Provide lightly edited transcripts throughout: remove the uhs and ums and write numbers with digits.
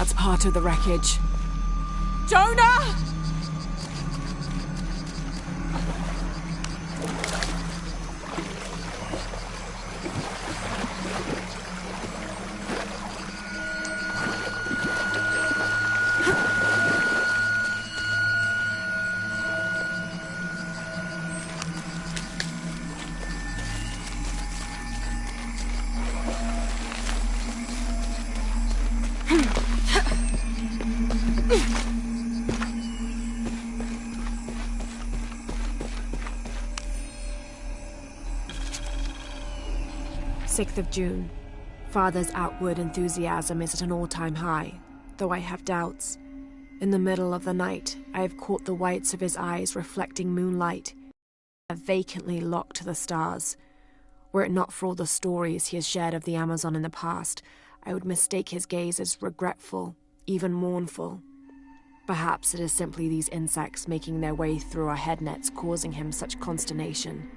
that's part of the wreckage. Jonah! June. Father's outward enthusiasm is at an all-time high, though I have doubts. In the middle of the night, I have caught the whites of his eyes reflecting moonlight, vacantly locked to the stars. Were it not for all the stories he has shared of the Amazon in the past, I would mistake his gaze as regretful, even mournful. Perhaps it is simply these insects making their way through our head nets causing him such consternation.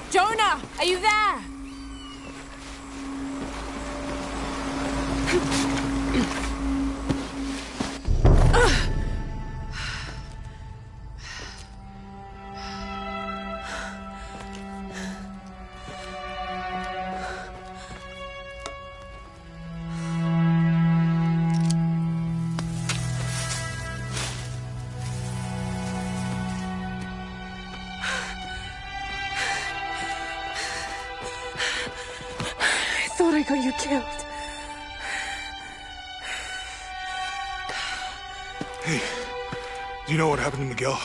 Jonah, are you there? I got you killed. Hey, do you know what happened to Miguel?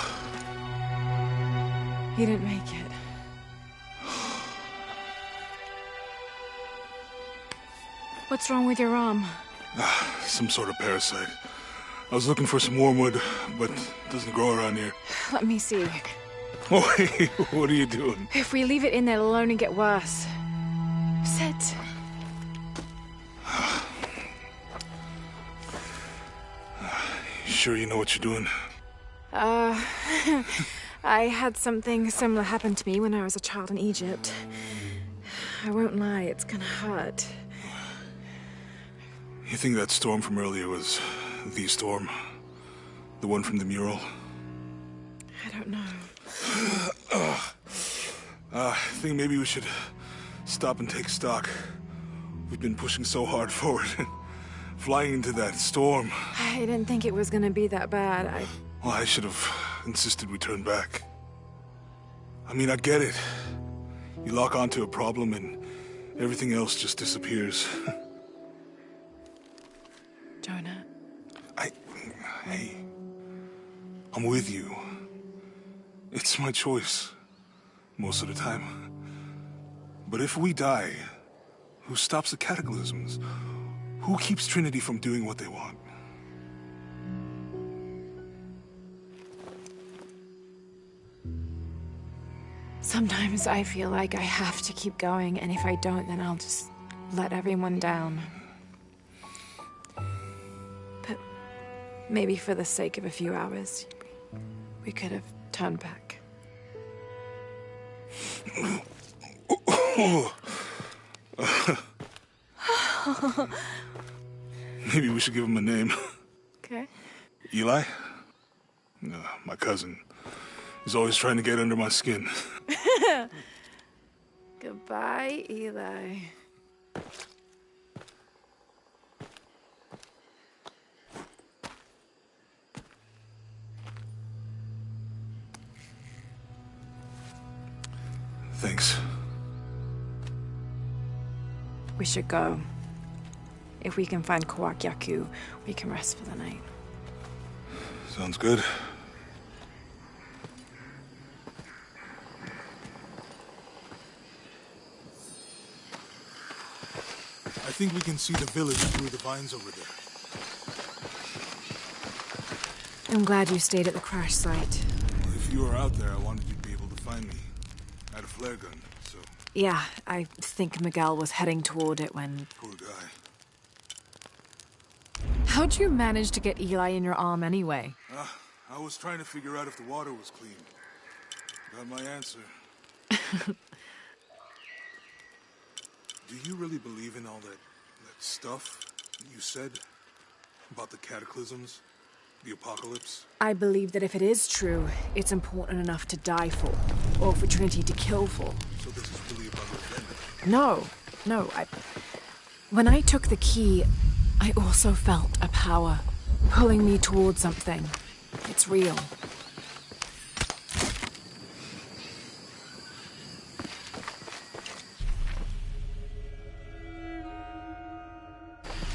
He didn't make it. What's wrong with your arm? Some sort of parasite. I was looking for some wormwood, but it doesn't grow around here. Let me see. Oh, hey, what are you doing? If we leave it in there, it'll only get worse. Sit. Sure you know what you're doing? I had something similar happen to me when I was a child in Egypt. I won't lie, it's gonna hurt. You think that storm from earlier was the storm? The one from the mural? I don't know. I think maybe we should stop and take stock. We've been pushing so hard forward. Flying into that storm. I didn't think it was gonna be that bad. Well, I should have insisted we turn back. I mean, I get it. You lock onto a problem and everything else just disappears. Jonah. Hey, I'm with you. It's my choice, most of the time. But if we die, who stops the cataclysms? Who keeps Trinity from doing what they want? Sometimes I feel like I have to keep going, and if I don't, then I'll just let everyone down. But maybe for the sake of a few hours, we could have turned back. Maybe we should give him a name. Okay. Eli? My cousin. He's always trying to get under my skin. Goodbye, Eli. Thanks. We should go. If we can find Kawakyaku, we can rest for the night. Sounds good. I think we can see the village through the vines over there. I'm glad you stayed at the crash site. Well, if you were out there, I wanted you to be able to find me. I had a flare gun, so... Yeah, I think Miguel was heading toward it when... Poor guy. How'd you manage to get Eli in your arm anyway? I was trying to figure out if the water was clean. Got my answer. Do you really believe in all that stuff you said? About the cataclysms? The apocalypse? I believe that if it is true, it's important enough to die for. Or for Trinity to kill for. So this is really about revenge? No. When I took the key, I also felt a power pulling me towards something. It's real.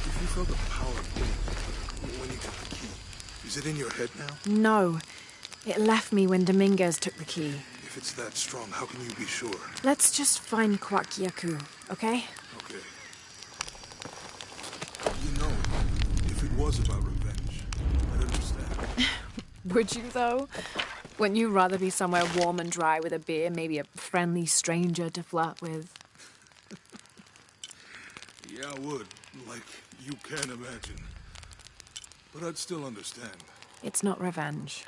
If you felt the power when you took the key, is it in your head now? No. It left me when Dominguez took the key. If it's that strong, how can you be sure? Let's just find Kawakyaku, okay? Okay. You know, if it was about revenge, I'd understand. Would you, though? Wouldn't you rather be somewhere warm and dry with a beer, maybe a friendly stranger to flirt with? Yeah, I would. Like you can imagine. But I'd still understand. It's not revenge.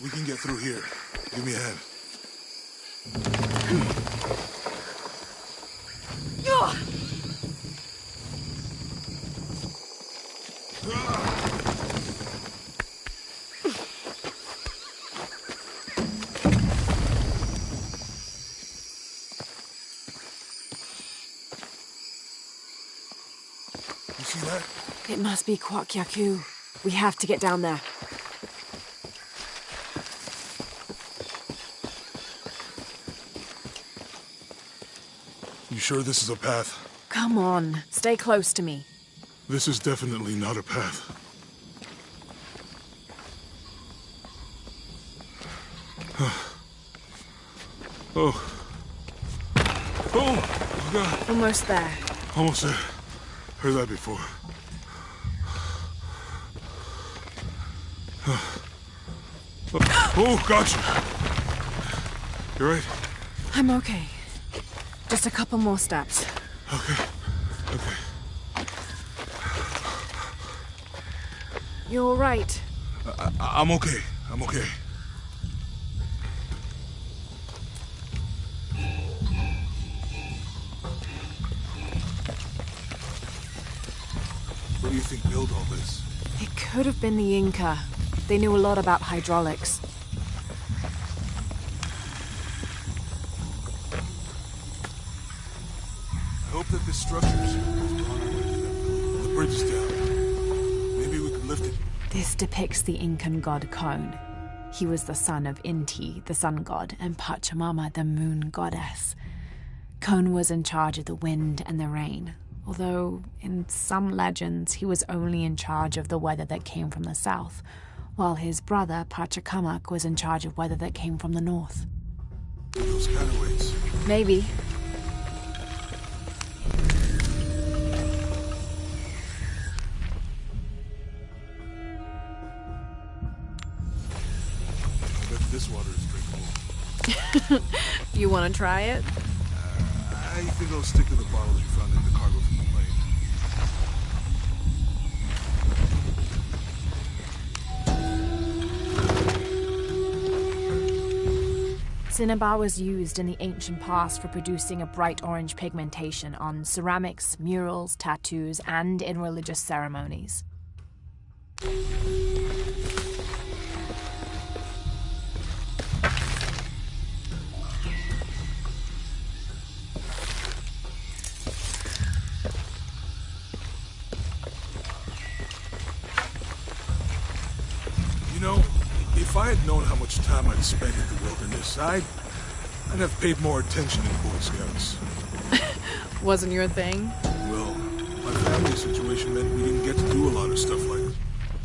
We can get through here. Give me a hand. You see that? It must be Kawakyaku. We have to get down there. You sure this is a path? Come on, stay close to me. This is definitely not a path. Oh. Oh, God. Almost there. Almost there. Heard that before. Oh, gotcha. You right? I'm okay. Just a couple more steps. Okay. You're all right. I'm okay. What do you think built all this? It could have been the Inca. They knew a lot about hydraulics. I hope that this structure is the bridge is down. Maybe we could lift it. This depicts the Incan god Kon. He was the son of Inti, the sun god, and Pachamama, the moon goddess. Kon was in charge of the wind and the rain, although in some legends he was only in charge of the weather that came from the south, while his brother Pachacamac was in charge of weather that came from the north. Those counterweights. Maybe. I bet this water is drinkable. You want to try it? I think I'll stick to the bottles you found in the cargo from the plane. Cinnabar was used in the ancient past for producing a bright orange pigmentation on ceramics, murals, tattoos, and in religious ceremonies. If I had known how much time I'd spent in the wilderness, I'd have paid more attention in Boy Scouts. Wasn't your thing? Well, my family situation meant we didn't get to do a lot of stuff like that.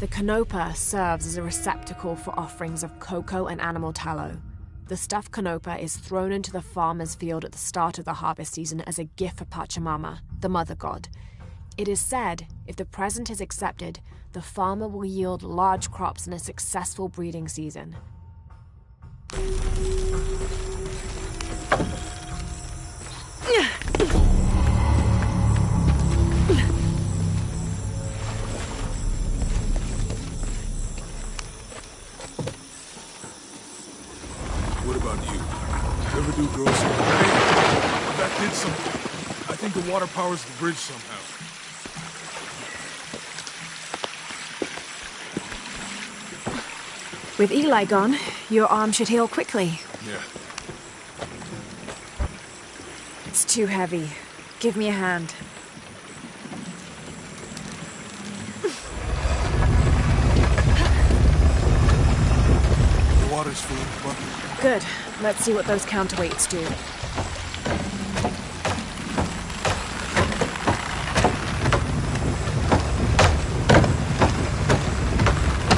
The canopa serves as a receptacle for offerings of cocoa and animal tallow. The stuffed canopa is thrown into the farmer's field at the start of the harvest season as a gift for Pachamama, the mother god. It is said, if the present is accepted, the farmer will yield large crops in a successful breeding season. What about you? Ever do grocery? Hey, that did something. I think the water powers the bridge somehow. With Eli gone, your arm should heal quickly. Yeah. It's too heavy. Give me a hand. The water's full of bucket. Good. Let's see what those counterweights do.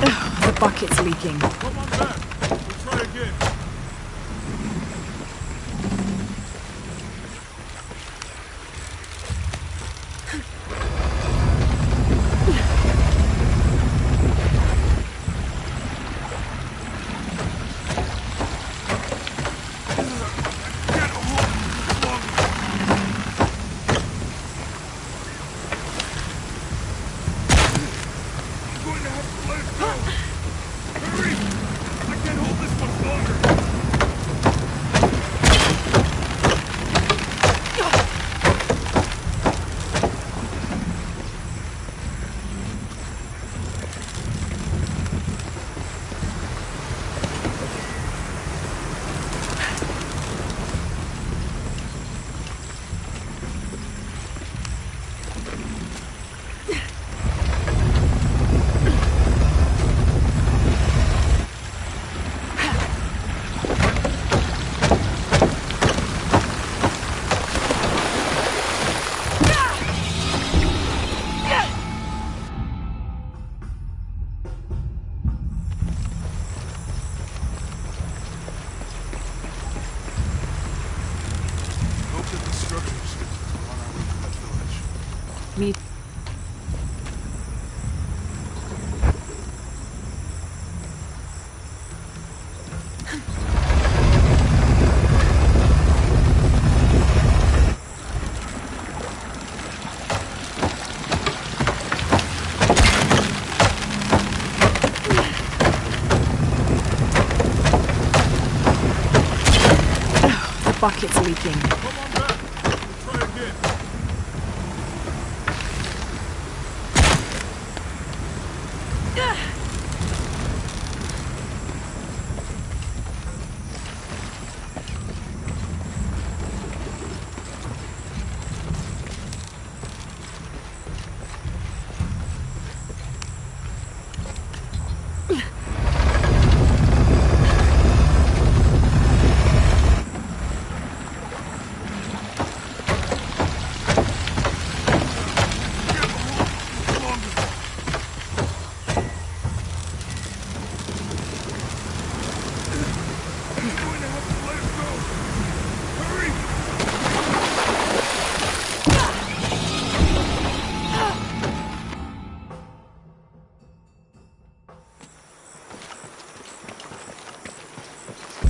Ugh, the bucket's leaking. Come on back. We'll try again. Me. The bucket's leaking. Come on back. We'll try again.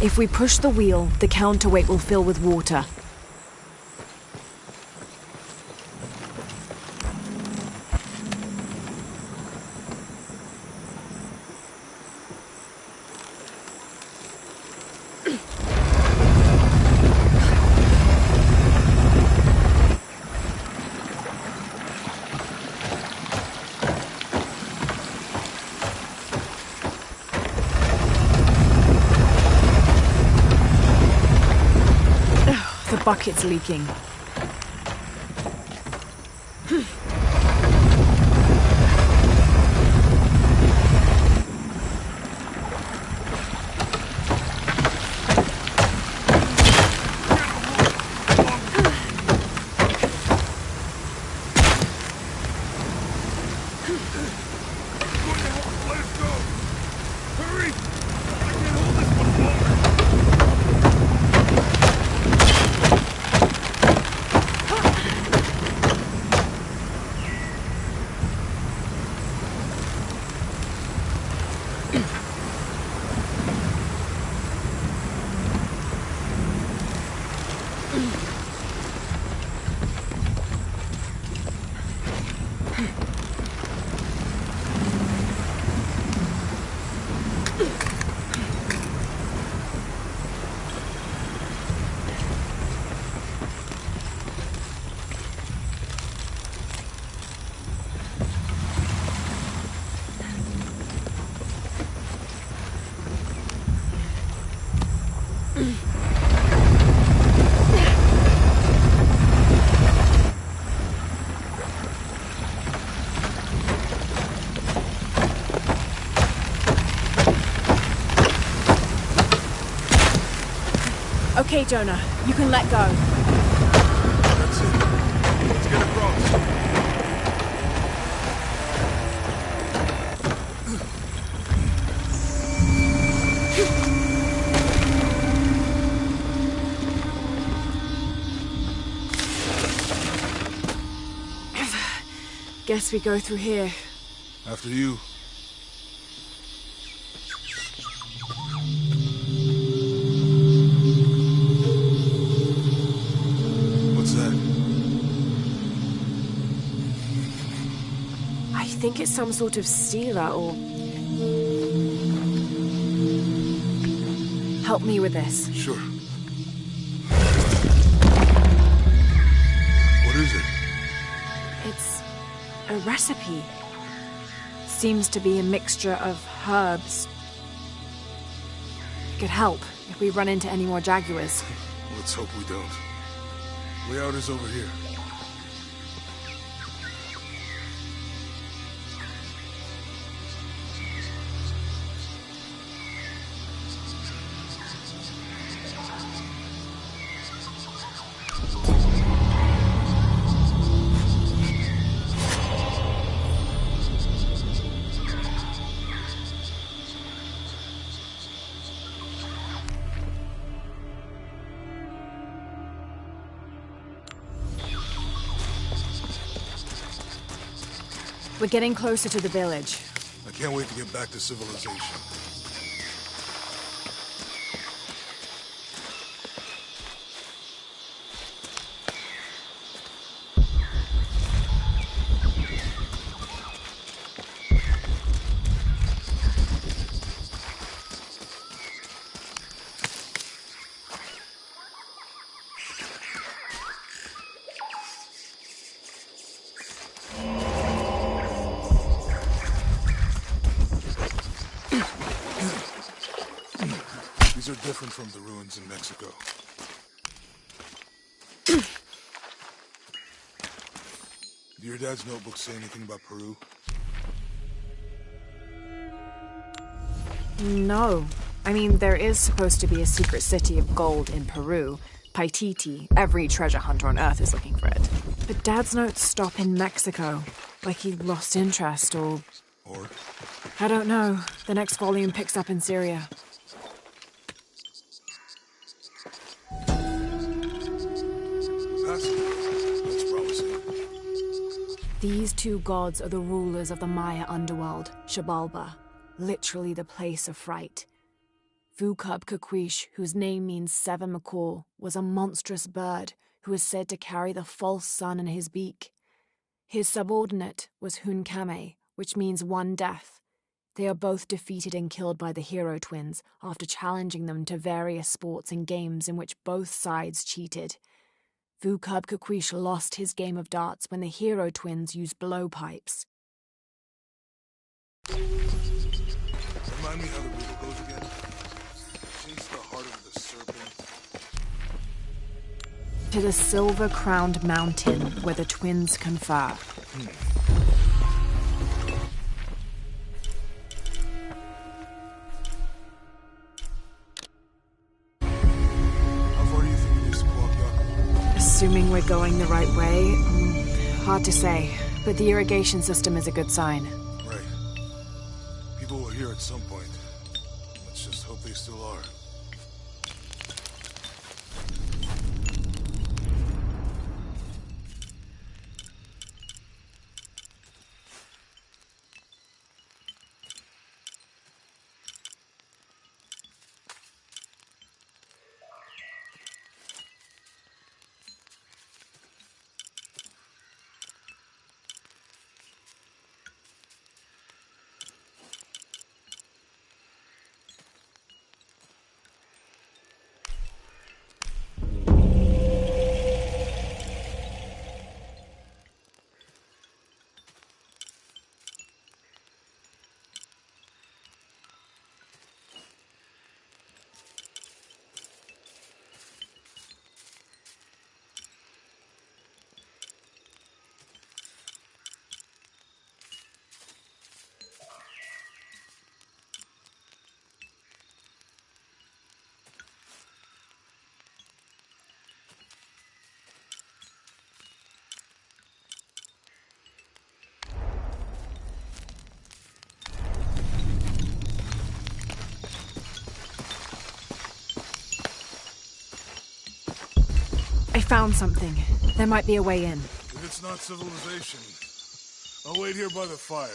If we push the wheel, the counterweight will fill with water. The bucket's leaking. Okay, Jonah, you can let go. That's it. Let's get across. Guess we go through here. After you. What's that? I think it's some sort of sealer or... Help me with this. Sure. What is it? It's a recipe. Seems to be a mixture of herbs. Could help if we run into any more jaguars. Let's hope we don't. Way out is over here. We're getting closer to the village. I can't wait to get back to civilization. These are different from the ruins in Mexico. Do your dad's notebooks say anything about Peru? No. I mean, there is supposed to be a secret city of gold in Peru. Paititi. Every treasure hunter on Earth is looking for it. But Dad's notes stop in Mexico. Like he lost interest or... Or? I don't know. The next volume picks up in Syria. That's promising. These two gods are the rulers of the Maya underworld, Xibalba, literally the place of fright. Vukub Kakwish, whose name means seven macaw, was a monstrous bird who was said to carry the false sun in his beak. His subordinate was Hunkame, which means one death. They are both defeated and killed by the hero twins after challenging them to various sports and games in which both sides cheated. Vukub Kakwish lost his game of darts when the hero twins used blowpipes. Remind me how the riddle goes again? Chase the heart of the serpent. To the silver-crowned mountain where the twins confer. How far do you think it is to walk up? Assuming we're going the right way, hard to say, but the irrigation system is a good sign. Right. People were here at some point. Let's just hope they still are. I found something. There might be a way in. If it's not civilization, I'll wait here by the fire.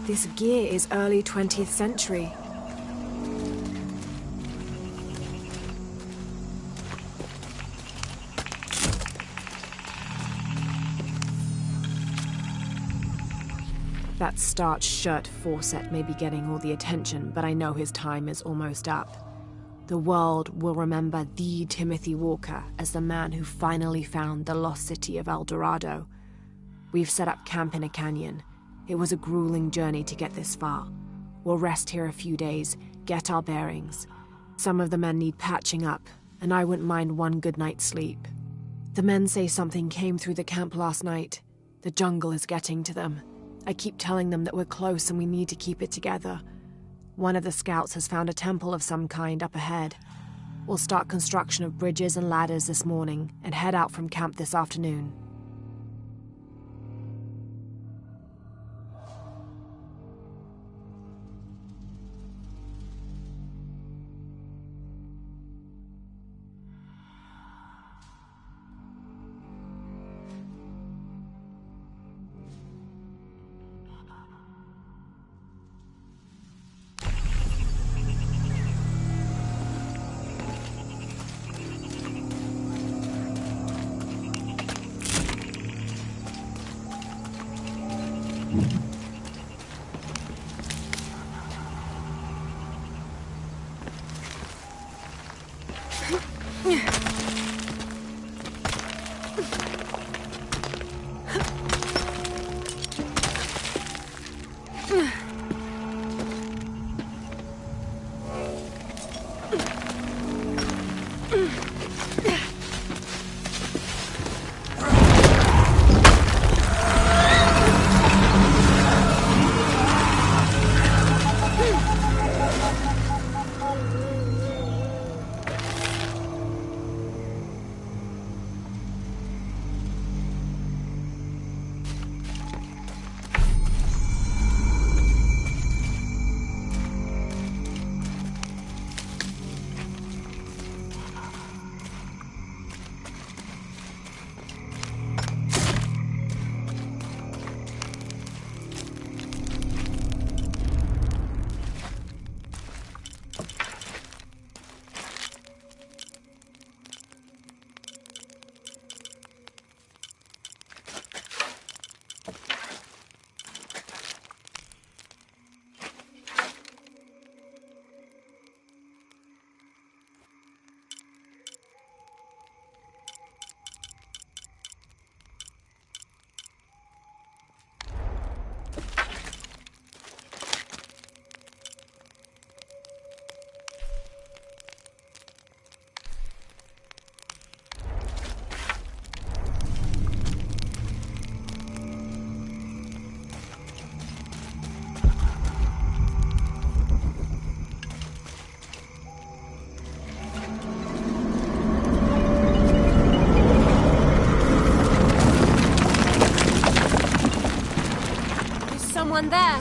This gear is early 20th century. That starched shirt Fawcett may be getting all the attention, but I know his time is almost up. The world will remember the Timothy Walker as the man who finally found the lost city of El Dorado. We've set up camp in a canyon. It was a grueling journey to get this far. We'll rest here a few days, get our bearings. Some of the men need patching up, and I wouldn't mind one good night's sleep. The men say something came through the camp last night. The jungle is getting to them. I keep telling them that we're close and we need to keep it together. One of the scouts has found a temple of some kind up ahead. We'll start construction of bridges and ladders this morning and head out from camp this afternoon. Someone there.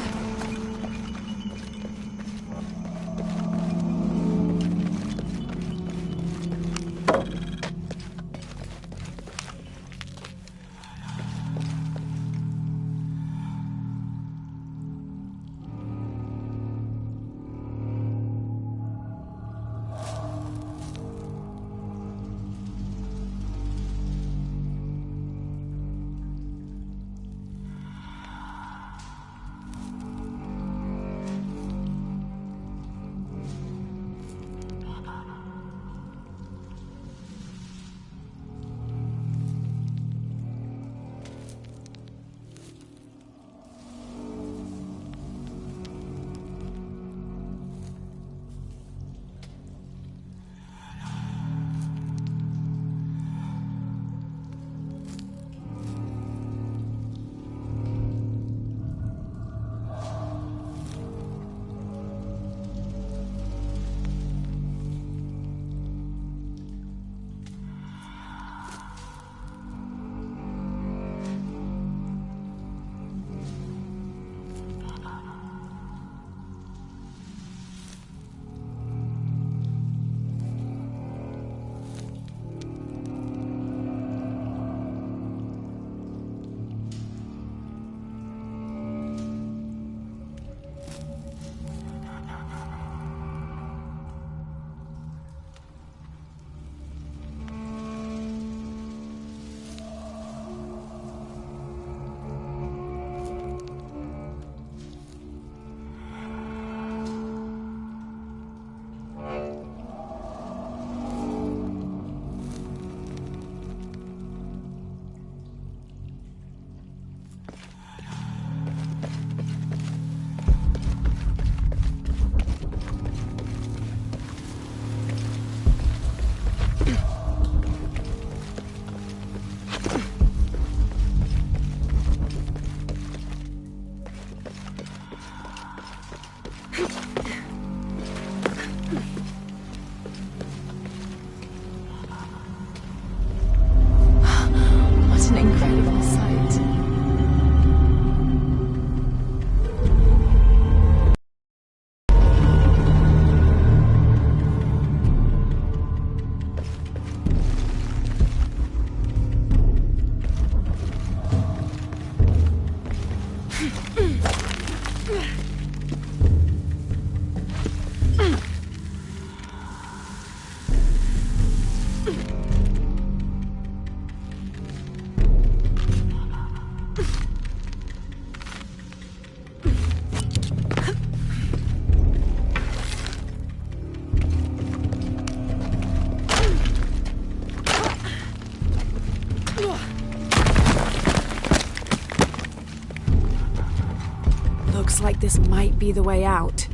like this might be the way out.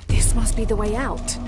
This must be the way out.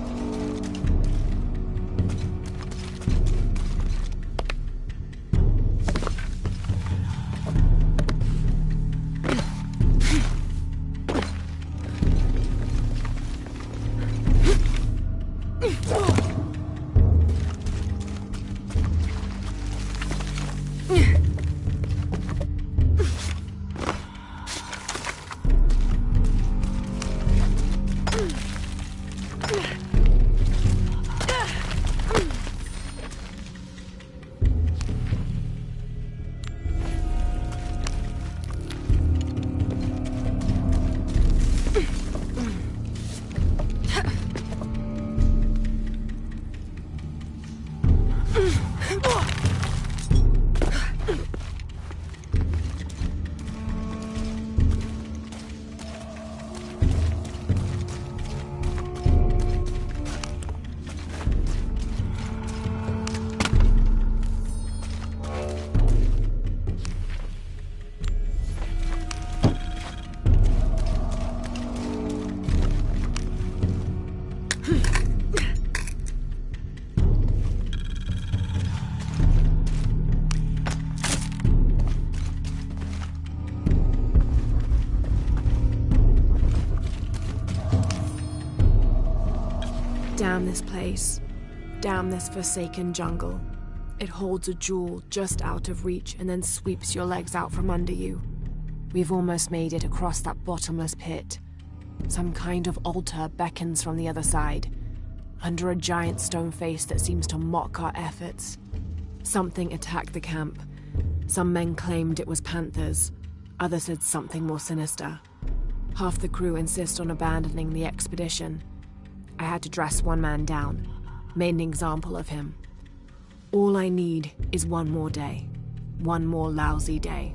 Damn this place. Damn this forsaken jungle. It holds a jewel just out of reach and then sweeps your legs out from under you. We've almost made it across that bottomless pit. Some kind of altar beckons from the other side, under a giant stone face that seems to mock our efforts. Something attacked the camp. Some men claimed it was panthers. Others said something more sinister. Half the crew insist on abandoning the expedition. I had to dress one man down, made an example of him. All I need is one more day. One more lousy day.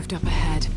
rift up ahead.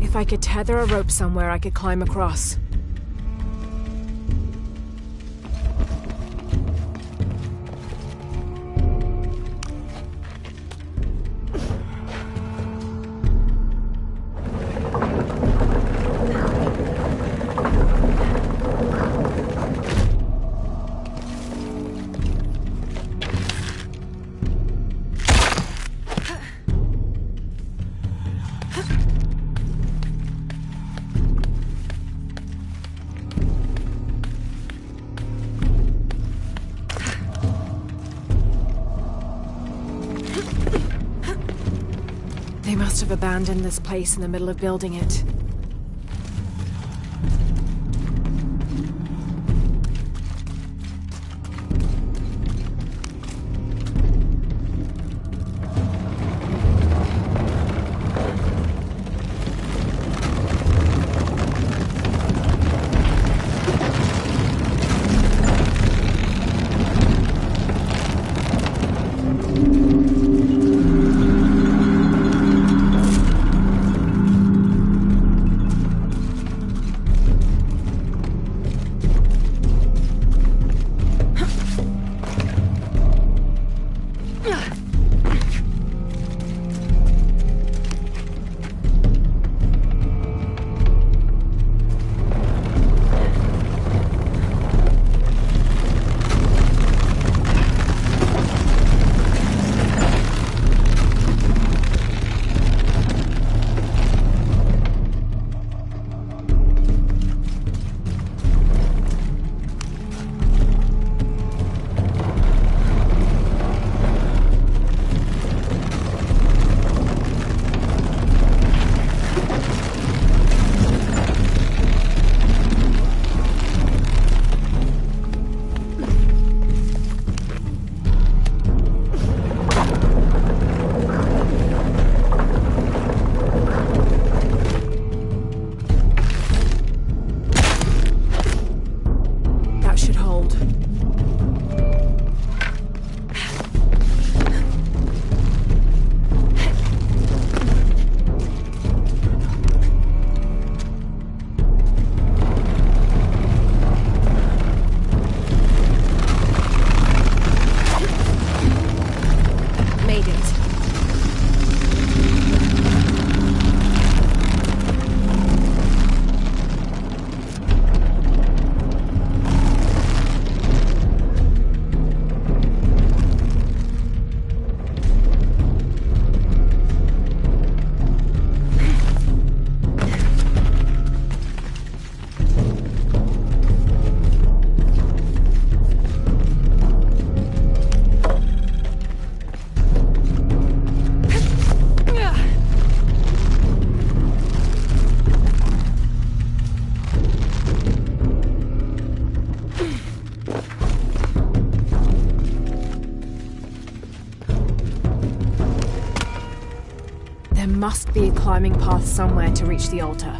If I could tether a rope somewhere, I could climb across. They must have abandoned this place in the middle of building it. There must be a climbing path somewhere to reach the altar.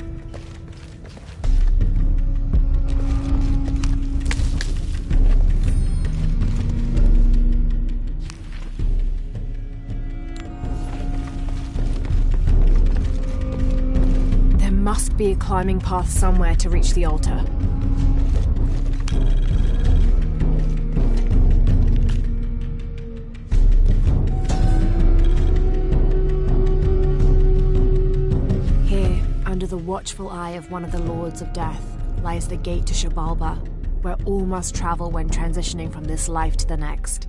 There must be a climbing path somewhere to reach the altar. Under the watchful eye of one of the Lords of Death lies the gate to Shabalba, where all must travel when transitioning from this life to the next.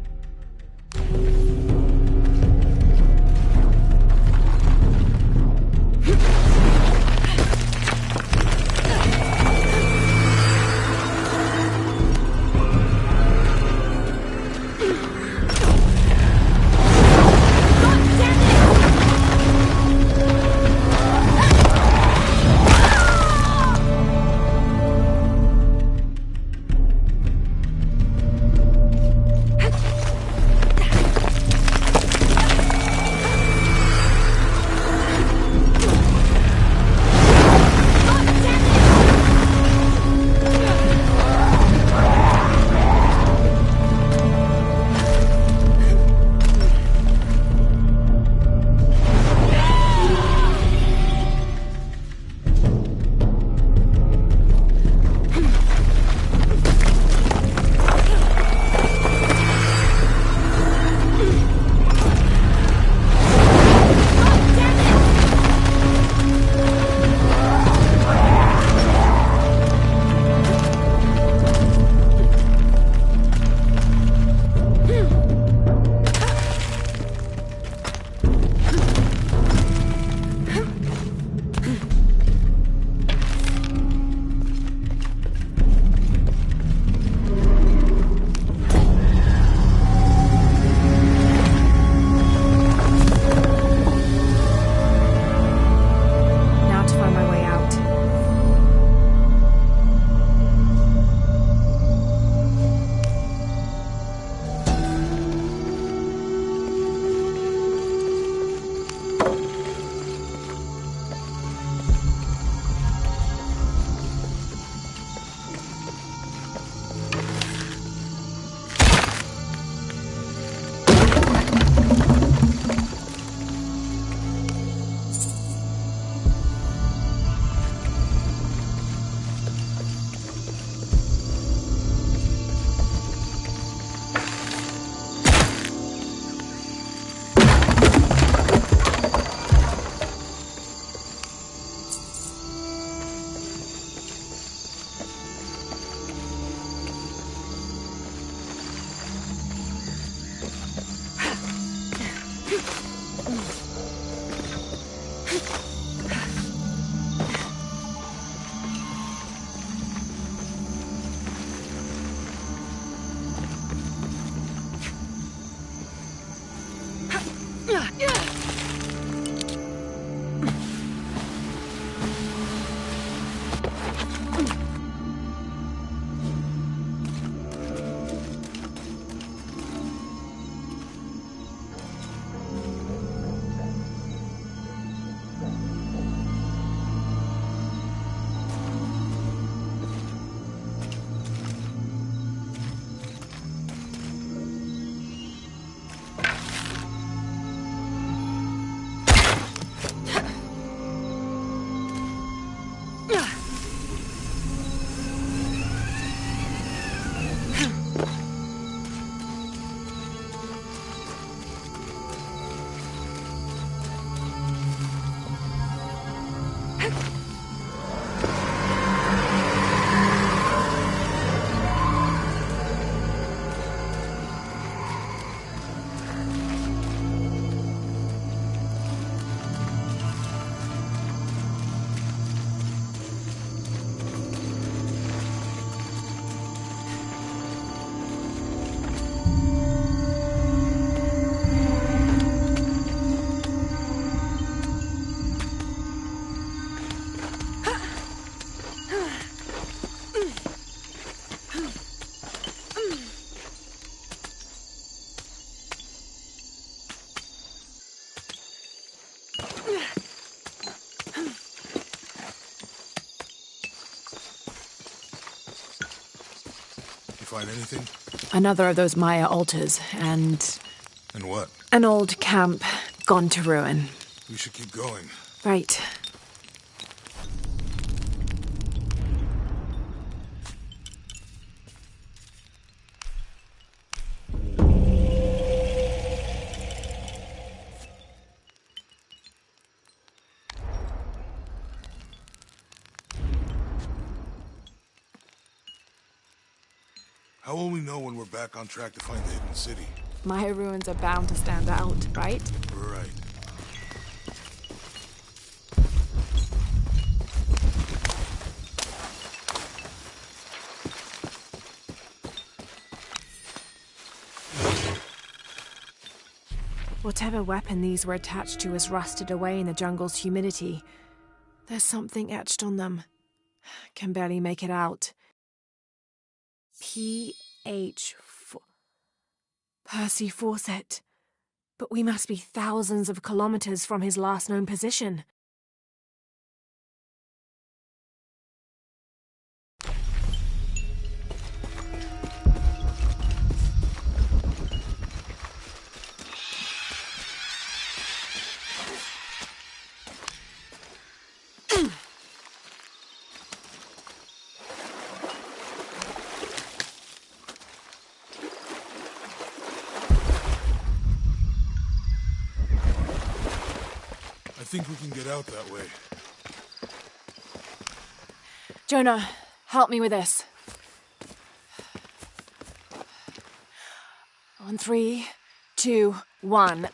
Find anything? Another of those Maya altars, and... And what? An old camp gone to ruin. We should keep going. Right. How will we know when we're back on track to find the hidden city? Maya ruins are bound to stand out, right? Right. Whatever weapon these were attached to has rusted away in the jungle's humidity. There's something etched on them. Can barely make it out. P.H. Percy Fawcett. But we must be thousands of kilometers from his last known position. I think we can get out that way. Jonah, help me with this. On 3, 2, 1.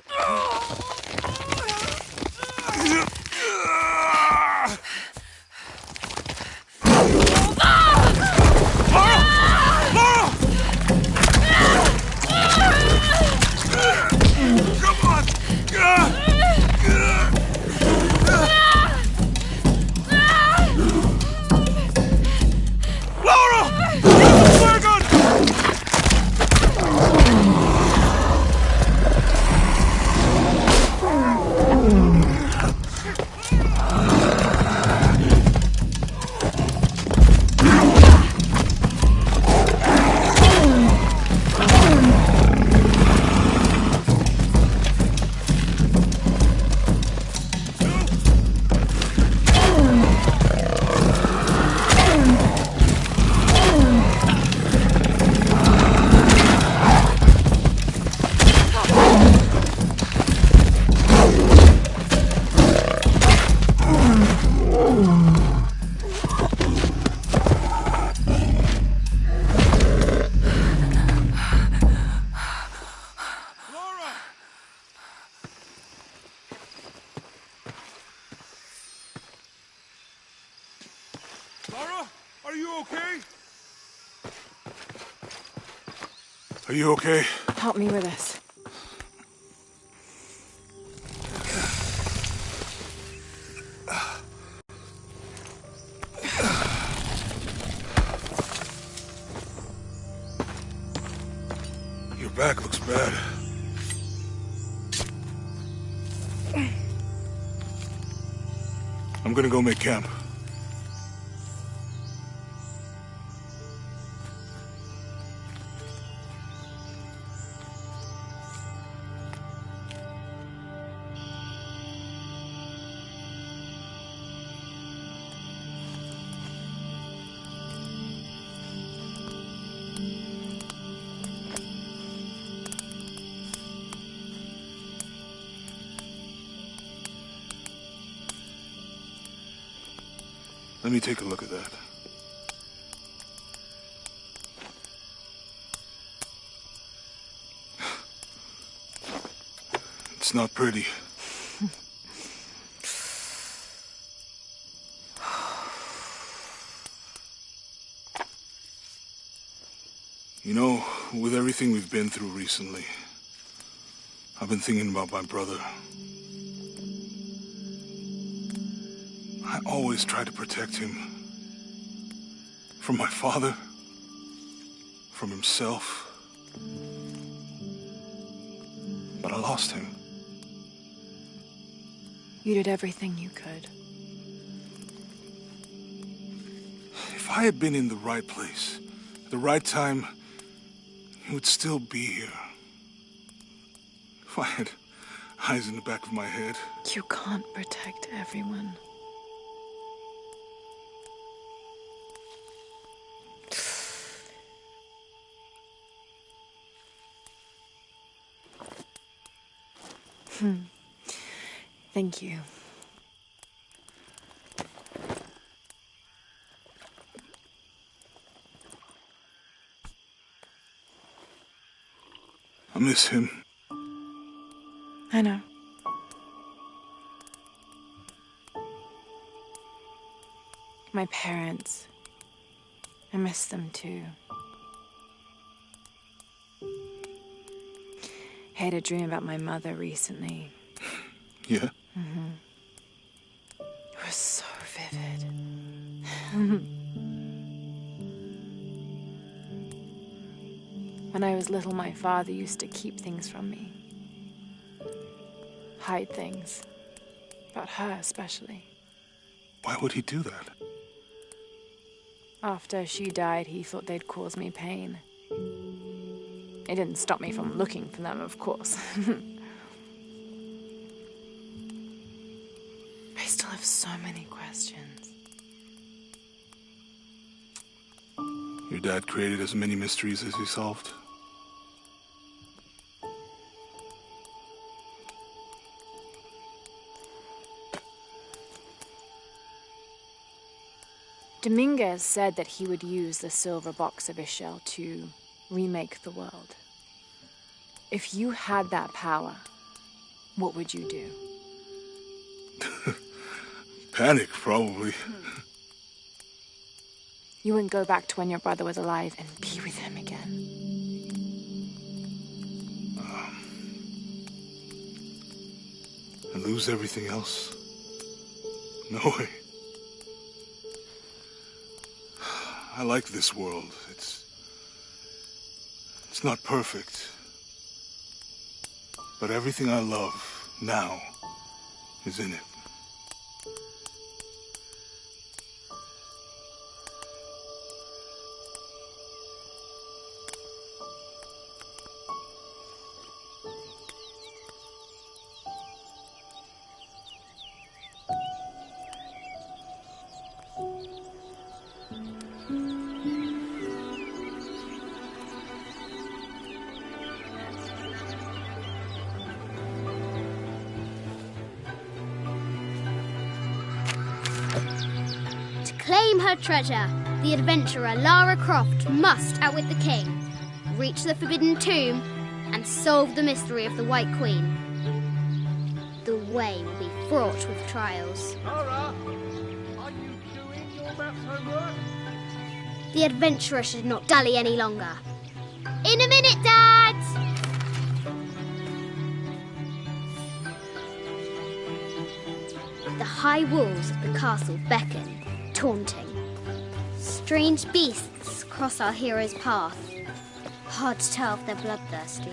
Are you okay? Help me with this. Your back looks bad. I'm gonna go make camp. Let me take a look at that. It's not pretty. You know, with everything we've been through recently, I've been thinking about my brother. I always tried to protect him. From my father. From himself. But I lost him. You did everything you could. If I had been in the right place, at the right time, he would still be here. If I had eyes in the back of my head. You can't protect everyone. Thank you. I miss him. I know. My parents. I miss them too. I had a dream about my mother recently. Yeah? Mm-hmm. It was so vivid. When I was little, my father used to keep things from me. Hide things. About her, especially. Why would he do that? After she died, he thought they'd cause me pain. It didn't stop me from looking for them, of course. I still have so many questions. Your dad created as many mysteries as he solved. Dominguez said that he would use the silver box of his shell to remake the world. If you had that power, what would you do? Panic, probably. You wouldn't go back to when your brother was alive and be with him again. And lose everything else? No way. I like this world. It's not perfect. But everything I love now is in it. Claim her treasure. The adventurer Lara Croft must outwit the king, reach the forbidden tomb, and solve the mystery of the White Queen. The way will be fraught with trials. Lara, are you doing your maths homework? The adventurer should not dally any longer. In a minute, Dad! The high walls of the castle beckon, taunting. Strange beasts cross our hero's path. Hard to tell if they're bloodthirsty.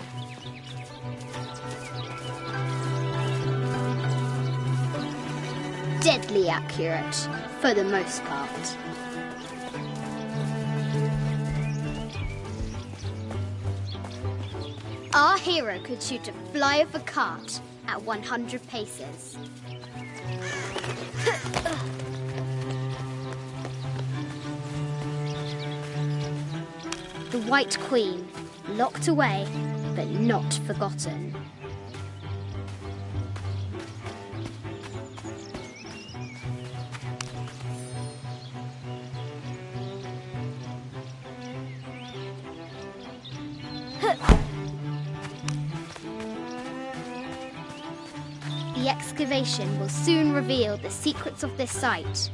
Deadly accurate, for the most part. Our hero could shoot a fly of a cart at 100 paces. The White Queen, locked away, but not forgotten. The excavation will soon reveal the secrets of this site.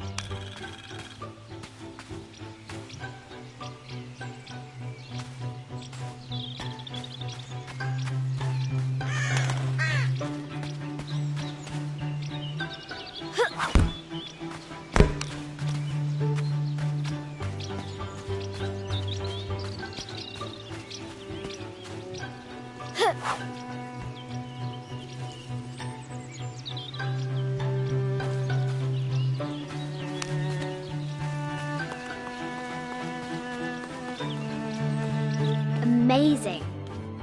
Amazing!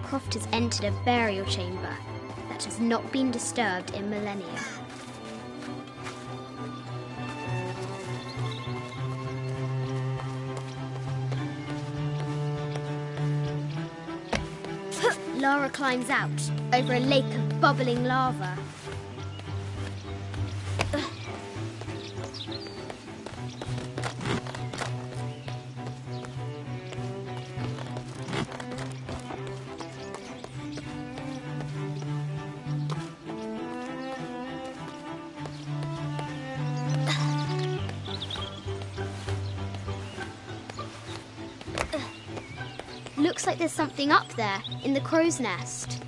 Croft has entered a burial chamber that has not been disturbed in millennia. Lara climbs out over a lake of bubbling lava. Looks like there's something up there in the crow's nest.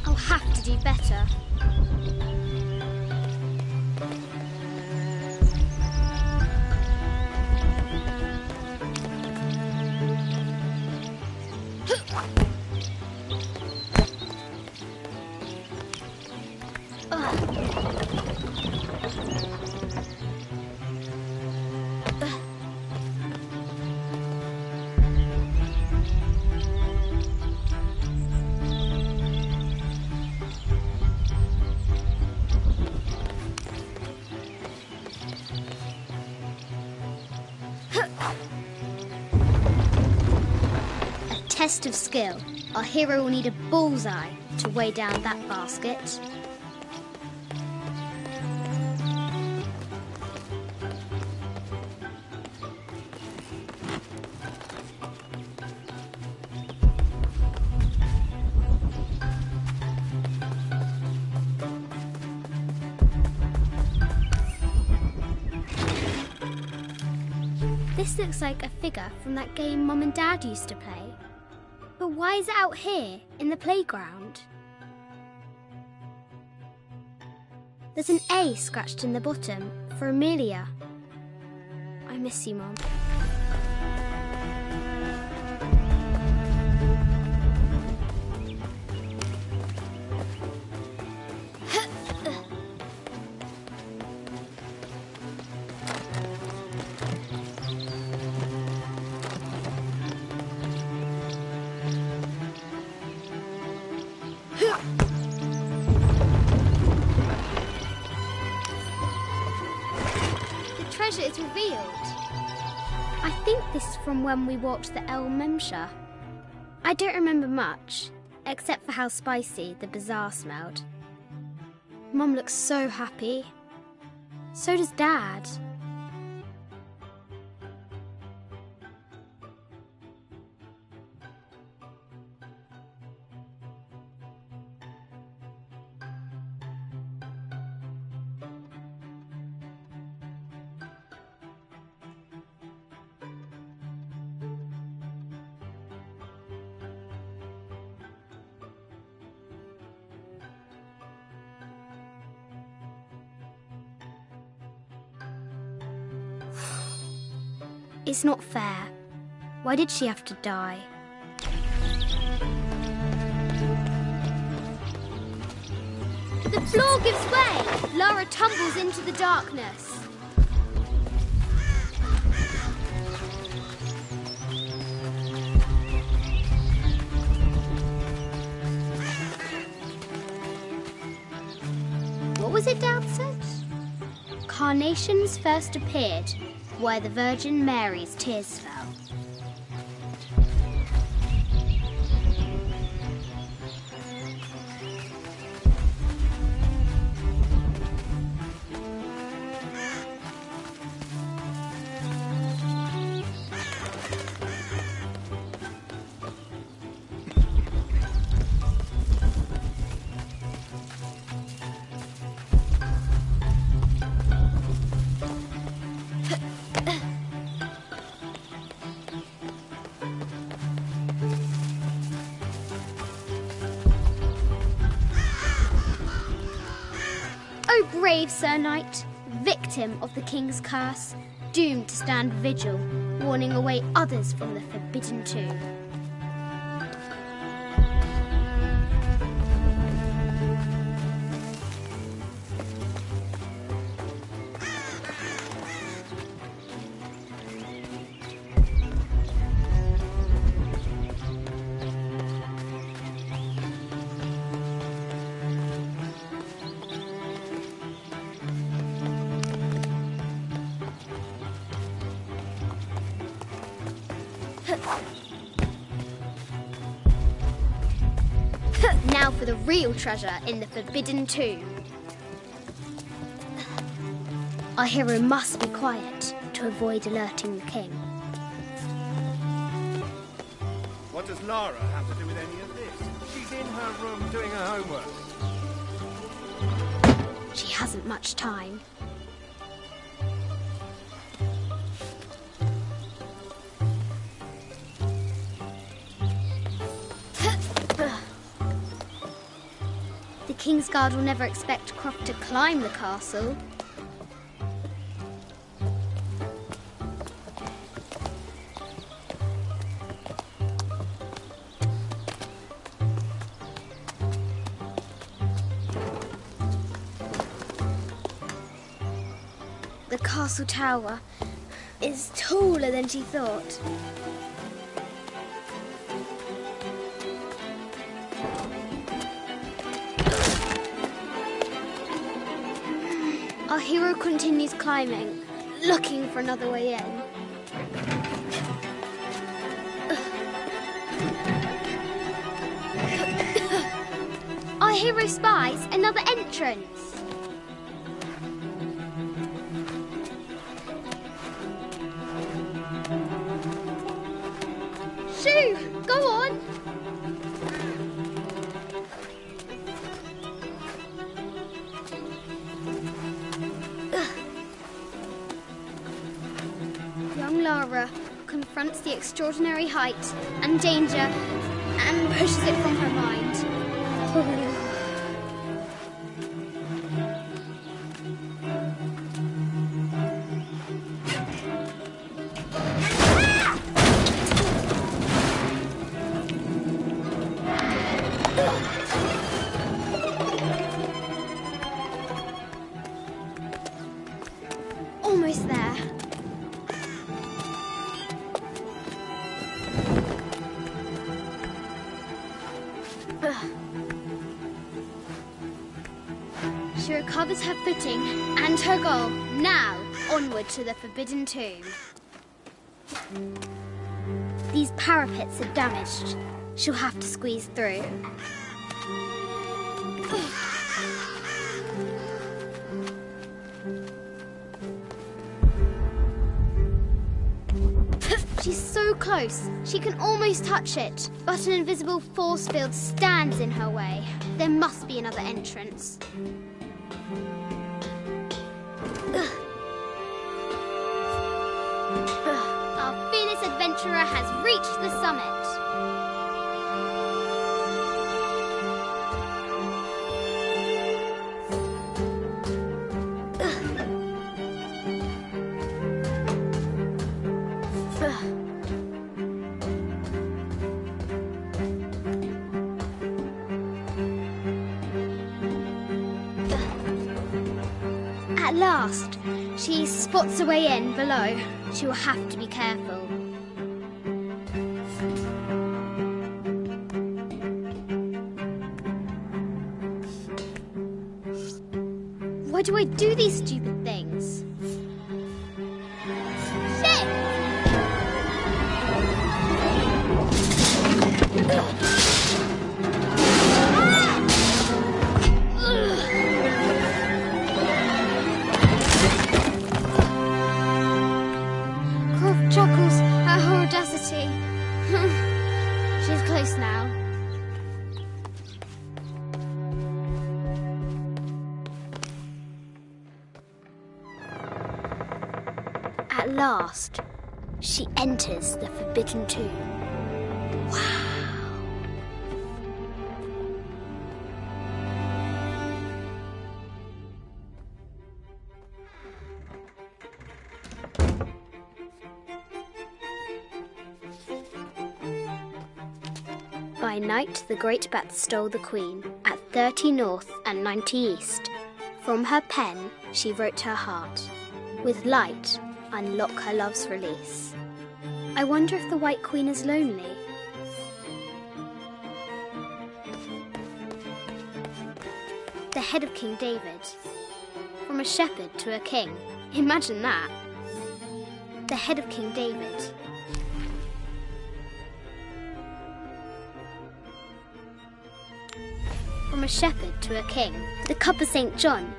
I'll have to do better. Test of skill. Our hero will need a bullseye to weigh down that basket. This looks like a figure from that game Mum and Dad used to play. But why is it out here, in the playground? There's an A scratched in the bottom, for Amelia. I miss you, Mum. Treasure is revealed. I think this is from when we walked the El Memsha. I don't remember much, except for how spicy the bazaar smelled. Mum looks so happy. So does Dad. It's not fair. Why did she have to die? The floor gives way! Lara tumbles into the darkness. What was it Dad said? Carnations first appeared where the Virgin Mary's tears fell. O brave Sir Knight, victim of the King's curse, doomed to stand vigil, warning away others from the forbidden tomb. Now for the real treasure in the forbidden tomb. Our hero must be quiet to avoid alerting the king. What does Lara have to do with any of this? She's in her room doing her homework. She hasn't much time. The King's Guard will never expect Croft to climb the castle. The castle tower is taller than she thought. Our hero continues climbing, looking for another way in. Our hero spies another entrance. Shoo! Go on! Young Lara confronts the extraordinary height and danger and pushes it from her mind. Almost there. She recovers her footing and her goal. Now, onward to the forbidden tomb. These parapets are damaged. She'll have to squeeze through. She's so close, she can almost touch it, but an invisible force field stands in her way. There must be another entrance. Our fearless adventurer has reached the summit. last! She spots a way in below. She will have to be careful. Why do I do these stupid things? Shit! Croft chuckles at her audacity. She's close now. At last, she enters the Forbidden Tomb. Wow! By night, the great bat stole the queen at 30 north and 90 east. From her pen, she wrote her heart. With light, unlock her love's release. I wonder if the White Queen is lonely. The head of King David. From a shepherd to a king. Imagine that. The head of King David. From a shepherd to a king. The cup of St. John.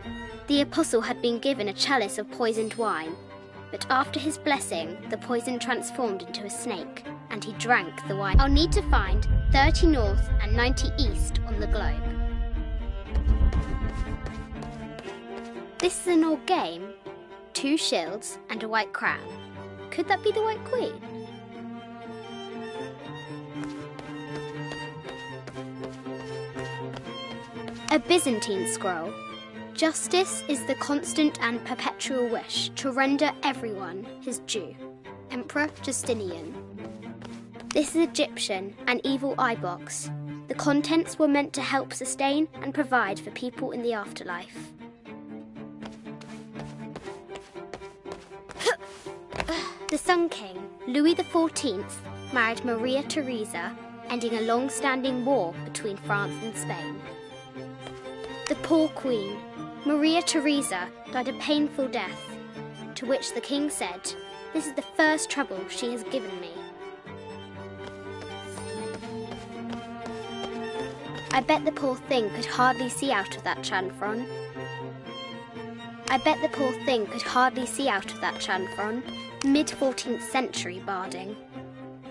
The apostle had been given a chalice of poisoned wine, but after his blessing, the poison transformed into a snake, and he drank the wine. I'll need to find 30 north and 90 east on the globe. This is an old game. 2 shields and a white crown. Could that be the White Queen? A Byzantine scroll. Justice is the constant and perpetual wish to render everyone his due. Emperor Justinian. This is Egyptian, an evil eye box. The contents were meant to help sustain and provide for people in the afterlife. The Sun King, Louis XIV, married Maria Theresa, ending a long-standing war between France and Spain. The poor Queen, Maria Theresa, died a painful death, to which the king said, "This is the first trouble she has given me." I bet the poor thing could hardly see out of that chanfron. I bet the poor thing could hardly see out of that chanfron. Mid-14th century barding.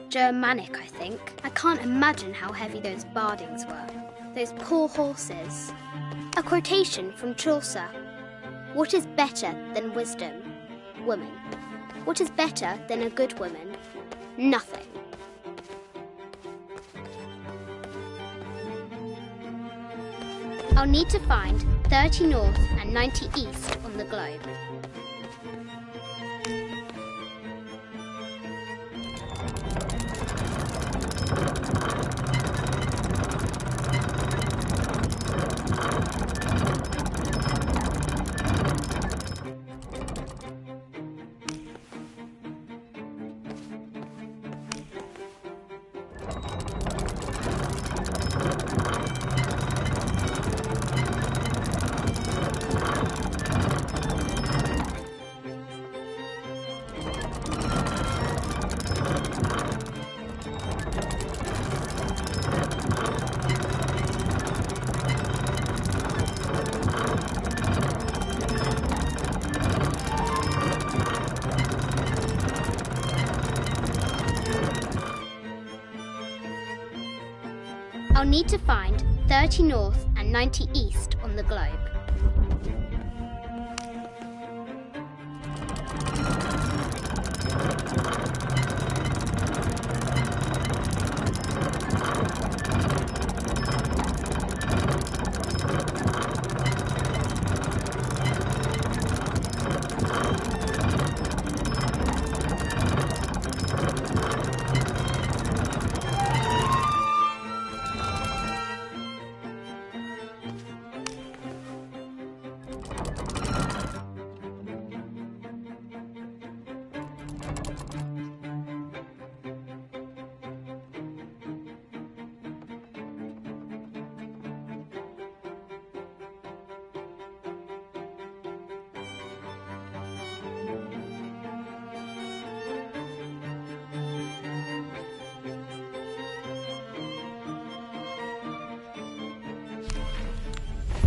Germanic, I think. I can't imagine how heavy those bardings were. Those poor horses. A quotation from Chaucer. What is better than wisdom? Woman. What is better than a good woman? Nothing. I'll need to find 30 north and 90 east on the globe. I'll need to find 30 north and 90 east on the globe.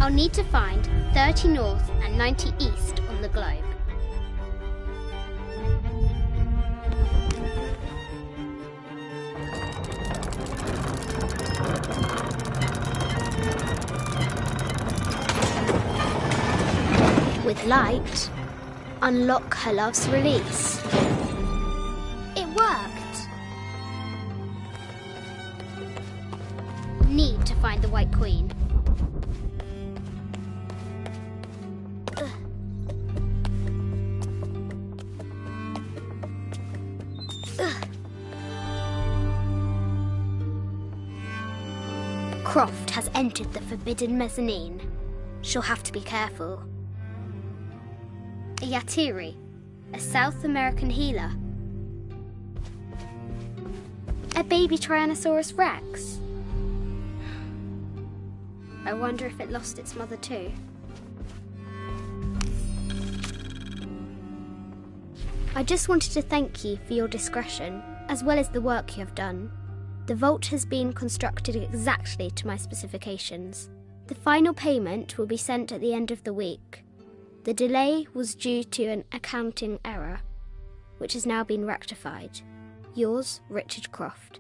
I'll need to find 30 north and 90 east on the globe. With light, unlock her love's release. It worked! Need to find the White Queen. Croft has entered the forbidden mezzanine. She'll have to be careful. A Yatiri, a South American healer. A baby Tyrannosaurus Rex. I wonder if it lost its mother too. I just wanted to thank you for your discretion, as well as the work you have done. The vault has been constructed exactly to my specifications. The final payment will be sent at the end of the week. The delay was due to an accounting error, which has now been rectified. Yours, Richard Croft.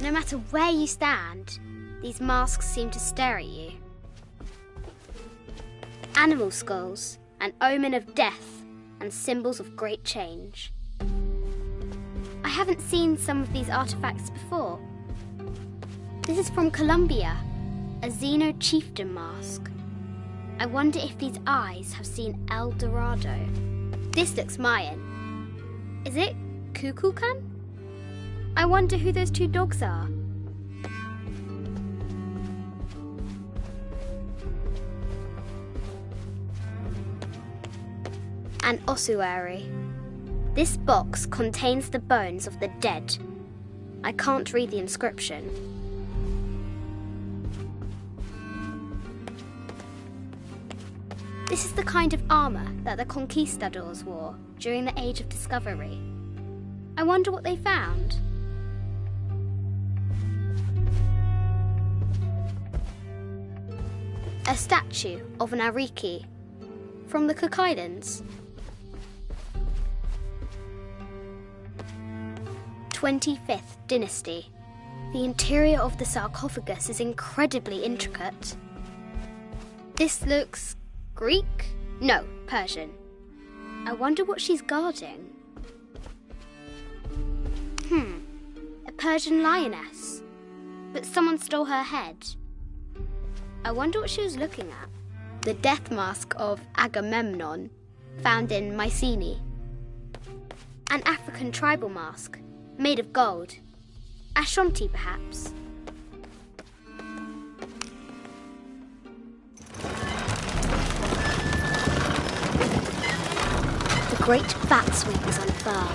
No matter where you stand, these masks seem to stare at you. Animal skulls, an omen of death and symbols of great change. I haven't seen some of these artifacts before. This is from Colombia, a Xeno chieftain mask. I wonder if these eyes have seen El Dorado. This looks Mayan. Is it Kukulkan? I wonder who those two dogs are. An ossuary. This box contains the bones of the dead. I can't read the inscription. This is the kind of armour that the conquistadors wore during the Age of Discovery. I wonder what they found. A statue of an Ariki from the Cook Islands. 25th Dynasty. The interior of the sarcophagus is incredibly intricate. This looks Greek? No, Persian. I wonder what she's guarding. A Persian lioness. But someone stole her head. I wonder what she was looking at. The death mask of Agamemnon, found in Mycenae. An African tribal mask, made of gold. Ashanti, perhaps. The great bat's wings unfurl.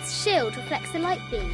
Shield reflects the light beam.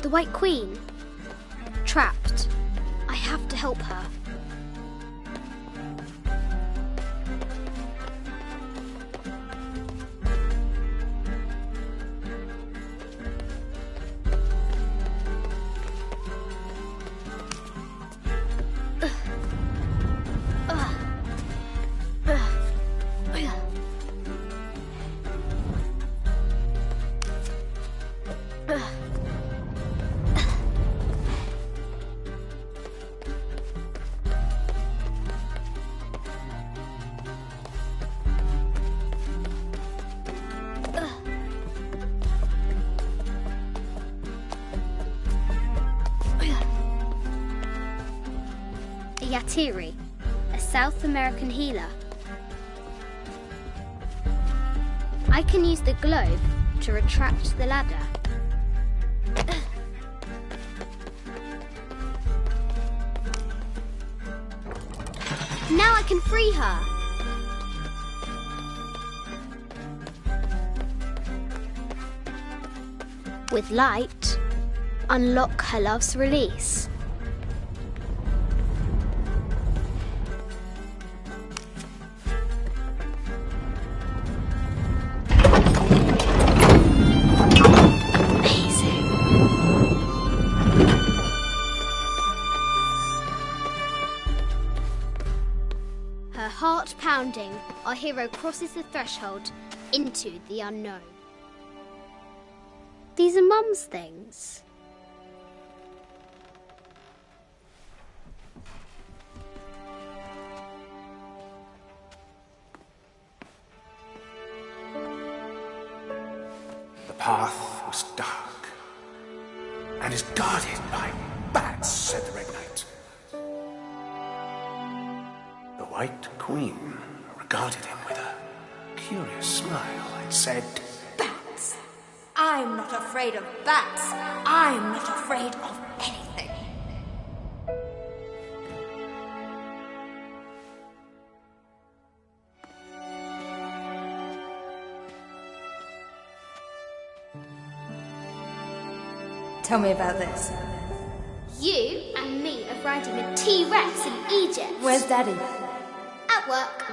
The White Queen. Trapped. I have to help her. Yatiri, a South American healer. I can use the globe to retract the ladder. Now I can free her. With light, unlock her love's release. Heart pounding, our hero crosses the threshold into the unknown. These are Mum's things. The path was dark and is guarded by bats, said the Red Knight. The White Queen regarded him with a curious smile and said, Bats! I'm not afraid of bats. I'm not afraid of anything. Tell me about this. You and me are riding a T-Rex in Egypt. Where's Daddy? At work.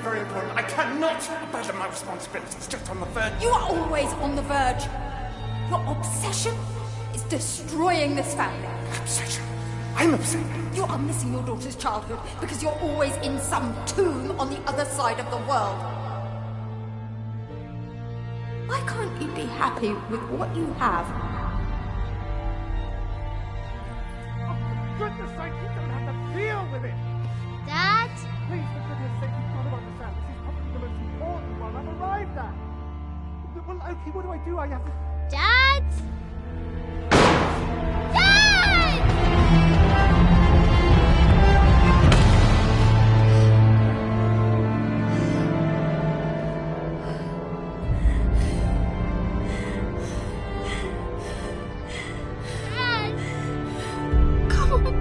Very important. I cannot abandon my responsibilities just on the verge. You are always on the verge. Your obsession is destroying this family. Obsession? I'm upset. You are missing your daughter's childhood because you're always in some tomb on the other side of the world. Why can't you be happy with what you have? Oh, for goodness sake, you don't have to deal with it. Dad? Please, for goodness sake, you've got to understand. This is probably the most important one I've arrived at. Well, okay, what do I do? I have to... Dad? Dad! Dad! Come on.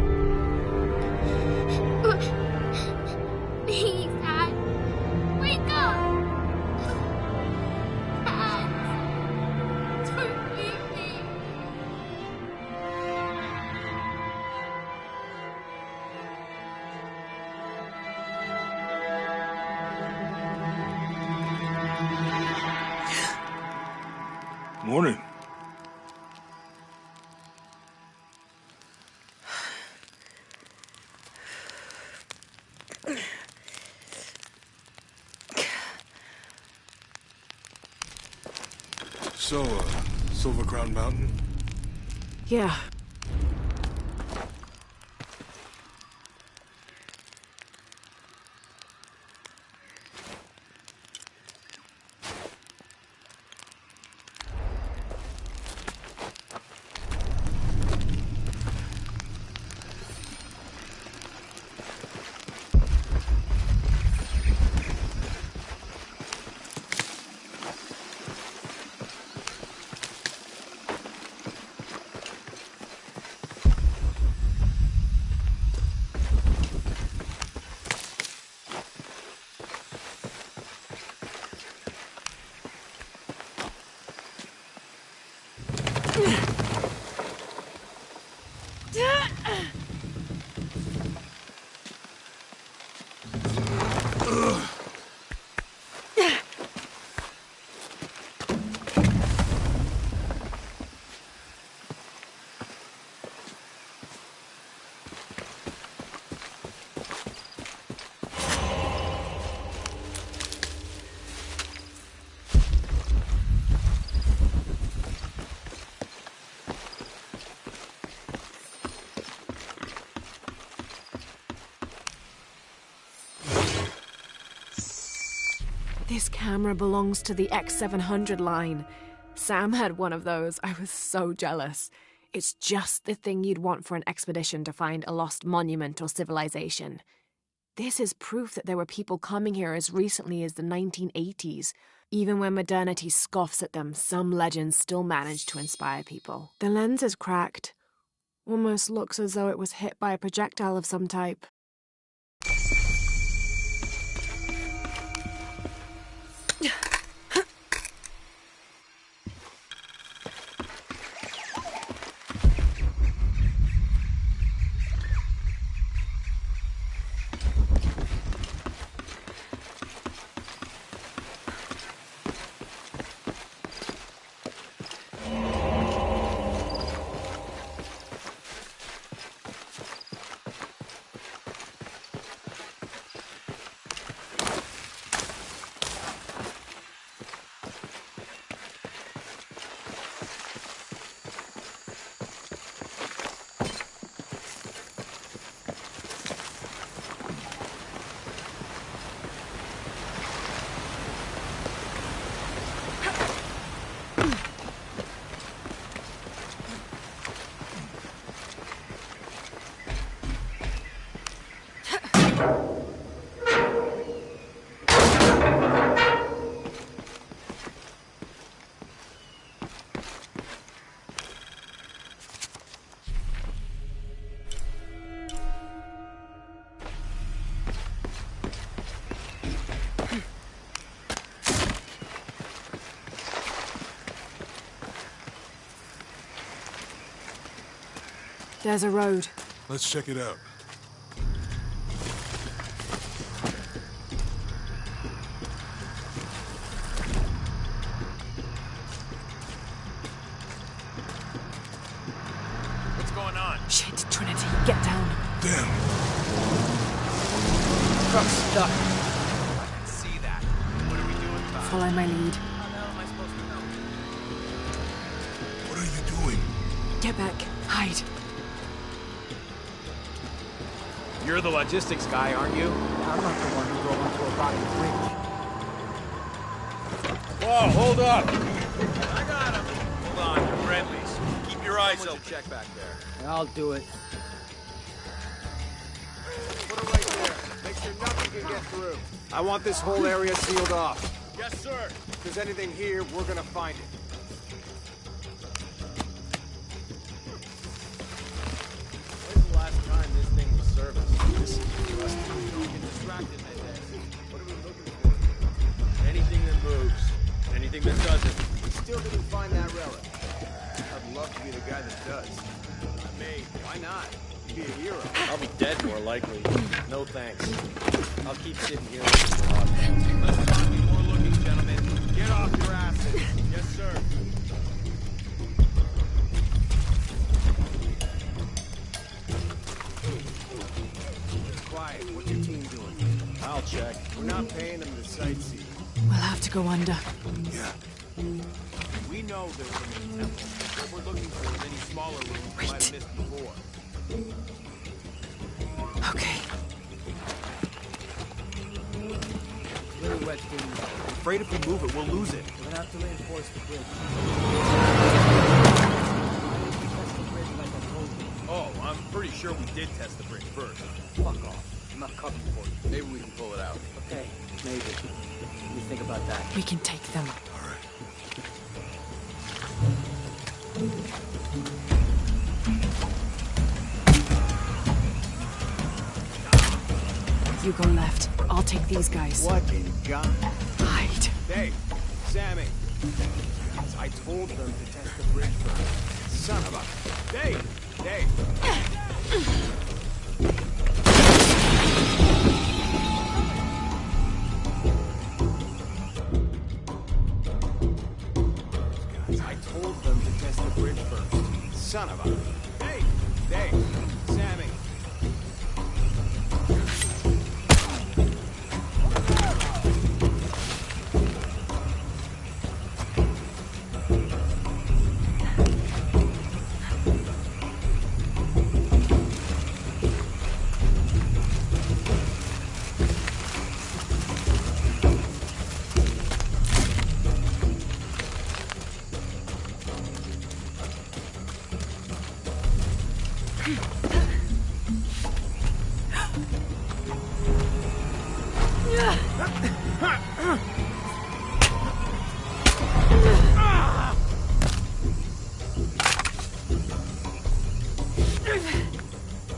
Please, Dad. Wake up. Dad. Don't leave me. Morning. So, Silver Crown Mountain? Yeah. This camera belongs to the X700 line. Sam had one of those. I was so jealous. It's just the thing you'd want for an expedition to find a lost monument or civilization. This is proof that there were people coming here as recently as the 1980s. Even when modernity scoffs at them, some legends still manage to inspire people. The lens is cracked. Almost looks as though it was hit by a projectile of some type. There's a road. Let's check it out. What's going on? Shit, Trinity, get down. Damn. Truck's stuck. I can see that. What are we doing about it? Follow my lead. How the hell am I supposed to know? What are you doing? Get back. Hide. You're the logistics guy, aren't you? I'm not the one who drove onto a rocky bridge. Whoa, hold up! I got him. Hold on, you're friendlies. Keep your eyes open. Check back there. I'll do it. Put it right there. Make sure nothing can get through. I want this whole area sealed off. Yes, sir. If there's anything here, we're gonna find it. When's the last time this thing was serviced? This is rusty. Don't get distracted, Mendez. What are we looking for? Anything that moves. Anything that doesn't. We still didn't find that relic. I'd love to be the guy that does. Not me. Why not? You'd be a hero. I'll be dead more likely. No thanks. I'll keep sitting here. Let's not be more looking, gentlemen. Get off your asses. Yes, sir. Quiet. What's your team doing? I'll check. We're not paying them to sightsee. We'll have to go under. Yeah. We know there's a main temple. What we're looking for is any smaller rooms we might have missed before. Okay. Really wet thing. I'm afraid if we move it, we'll lose it. We're gonna have to reinforce the bridge. Oh, I'm pretty sure we did test the bridge first. Fuck off. I'm not coming for you. Maybe we can pull it out. Okay, maybe. You think about that. We can take them. All right. You go left. I'll take these guys. What in God? Hide. Hey, Sammy. It's I told them to test the bridge first. Son of a... Dave! I told them to test the bridge first. Son of a... Dave! Sammy!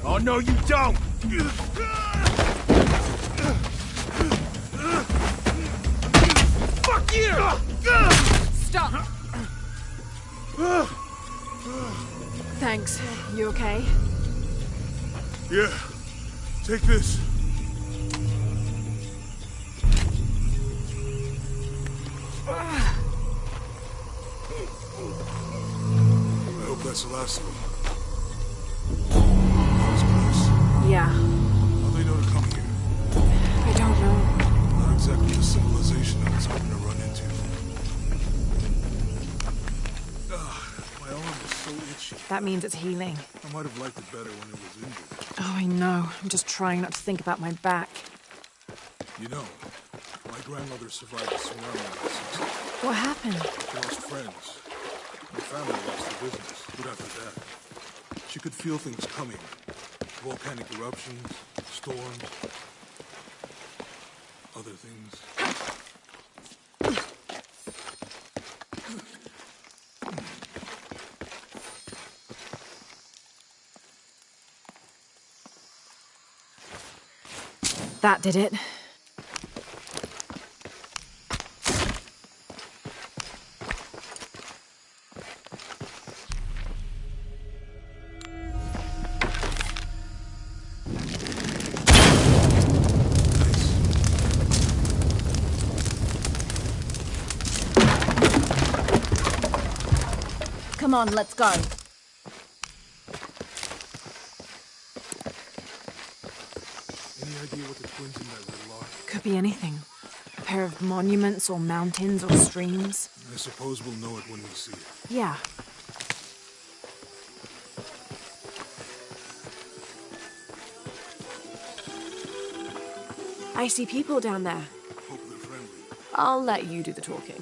Oh, no, you don't! Fuck you! Stop! Thanks. You okay? Yeah. Take this. I hope that's the last of them. That was close. Yeah. How they know to come here? I don't know. Not exactly the civilization I was hoping to run into. My arm is so itchy. That means it's healing. I might have liked it better when it was injured. Oh, I know. I'm just trying not to think about my back. You know, my grandmother survived the tsunami in the 60s. What happened? She lost friends. My family lost their business. But after that, she could feel things coming. Volcanic eruptions, storms, other things. That did it. Come on, let's go. Any idea what the twins in that riddle are? Could be anything. A pair of monuments or mountains or streams. I suppose we'll know it when we see it. Yeah. I see people down there. Hope they're friendly. I'll let you do the talking.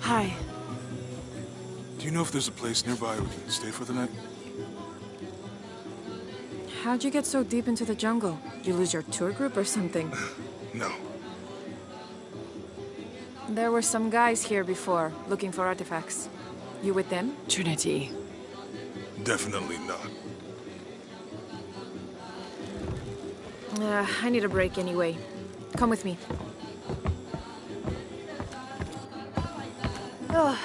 Hi. Do you know if there's a place nearby we can stay for the night? How'd you get so deep into the jungle? Did you lose your tour group or something? No. There were some guys here before, looking for artifacts. You with them? Trinity. Definitely not. I need a break anyway. Come with me. Oh,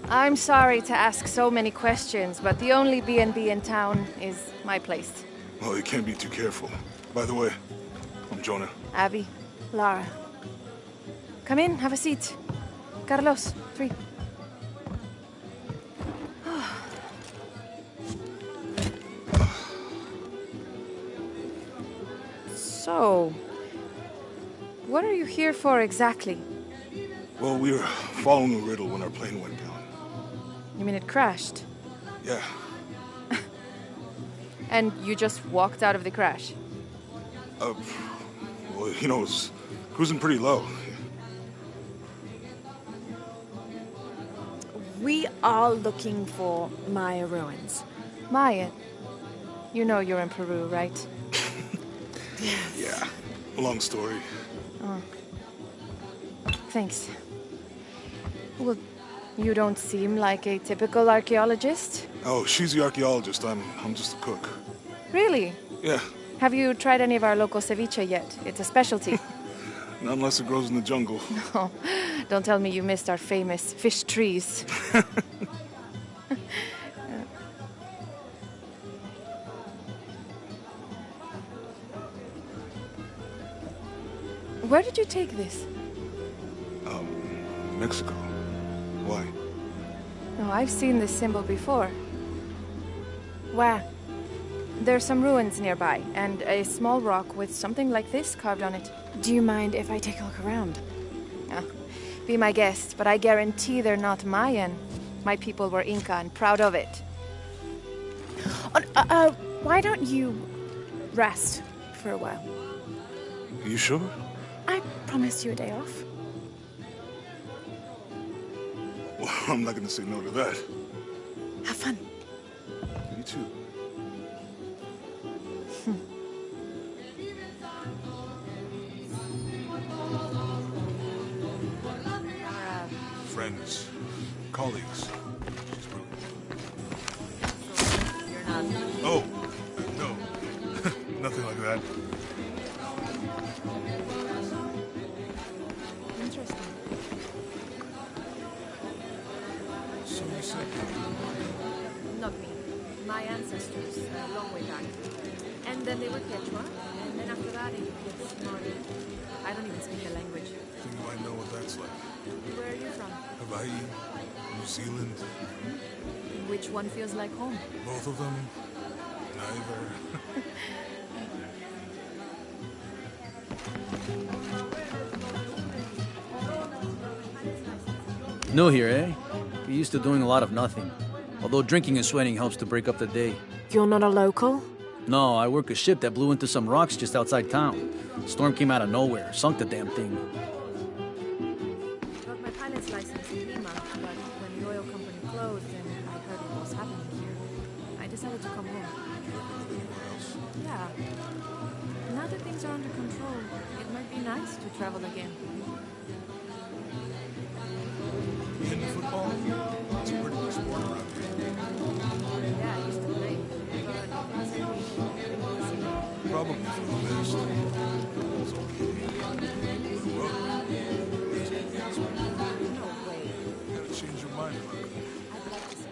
I'm sorry to ask so many questions, but the only B&B in town is my place. Well, you can't be too careful. By the way, I'm Jonah. Abby, Lara. Come in, have a seat. Carlos, 3. So, what are you here for exactly? Well, we were following a riddle when our plane went down. You mean it crashed? Yeah. And you just walked out of the crash? Well, you know, it was cruising pretty low. We are looking for Maya ruins. Maya, you know you're in Peru, right? Yeah. Long story. Oh. Thanks. Well, you don't seem like a typical archaeologist. Oh, she's the archaeologist. I'm just a cook. Really? Yeah, Have you tried any of our local ceviche yet? It's a specialty. not unless it grows in the jungle. Oh, don't tell me you missed our famous fish trees. Where did you take this? Mexico. Why? Oh, I've seen this symbol before. Where? There's some ruins nearby, and a small rock with something like this carved on it. Do you mind if I take a look around? Oh, be my guest, but I guarantee they're not Mayan. My people were Inca and proud of it. Why don't you rest for a while? Are you sure? I promised you a day off. Well, I'm not gonna say no to that. Have fun. You too. Friends, colleagues. She's brilliant. You're not. Oh, no. Nothing like that. Interesting. So you said. Not me. My ancestors, a long way back. And then they were Quechua, and then after that it's Mari. I don't even speak the language. Think you might know what that's like. Where are you from? Hawaii, New Zealand, Which one feels like home? both of them, neither. New here, eh? Get used to doing a lot of nothing. Although drinking and sweating helps to break up the day. You're not a local? No, I work a ship that blew into some rocks just outside town. Storm came out of nowhere, sunk the damn thing. Got my pilot's license in Lima, but when the oil company closed and I heard what was happening here, I decided to come home. Yeah. Now that things are under control, it might be nice to travel again. In football, it's a pretty good sport around here. Yeah, I used to play. Probably for the best. It's okay. Grew up. Raised against me. No way. You gotta change your mind about it. I'd like to see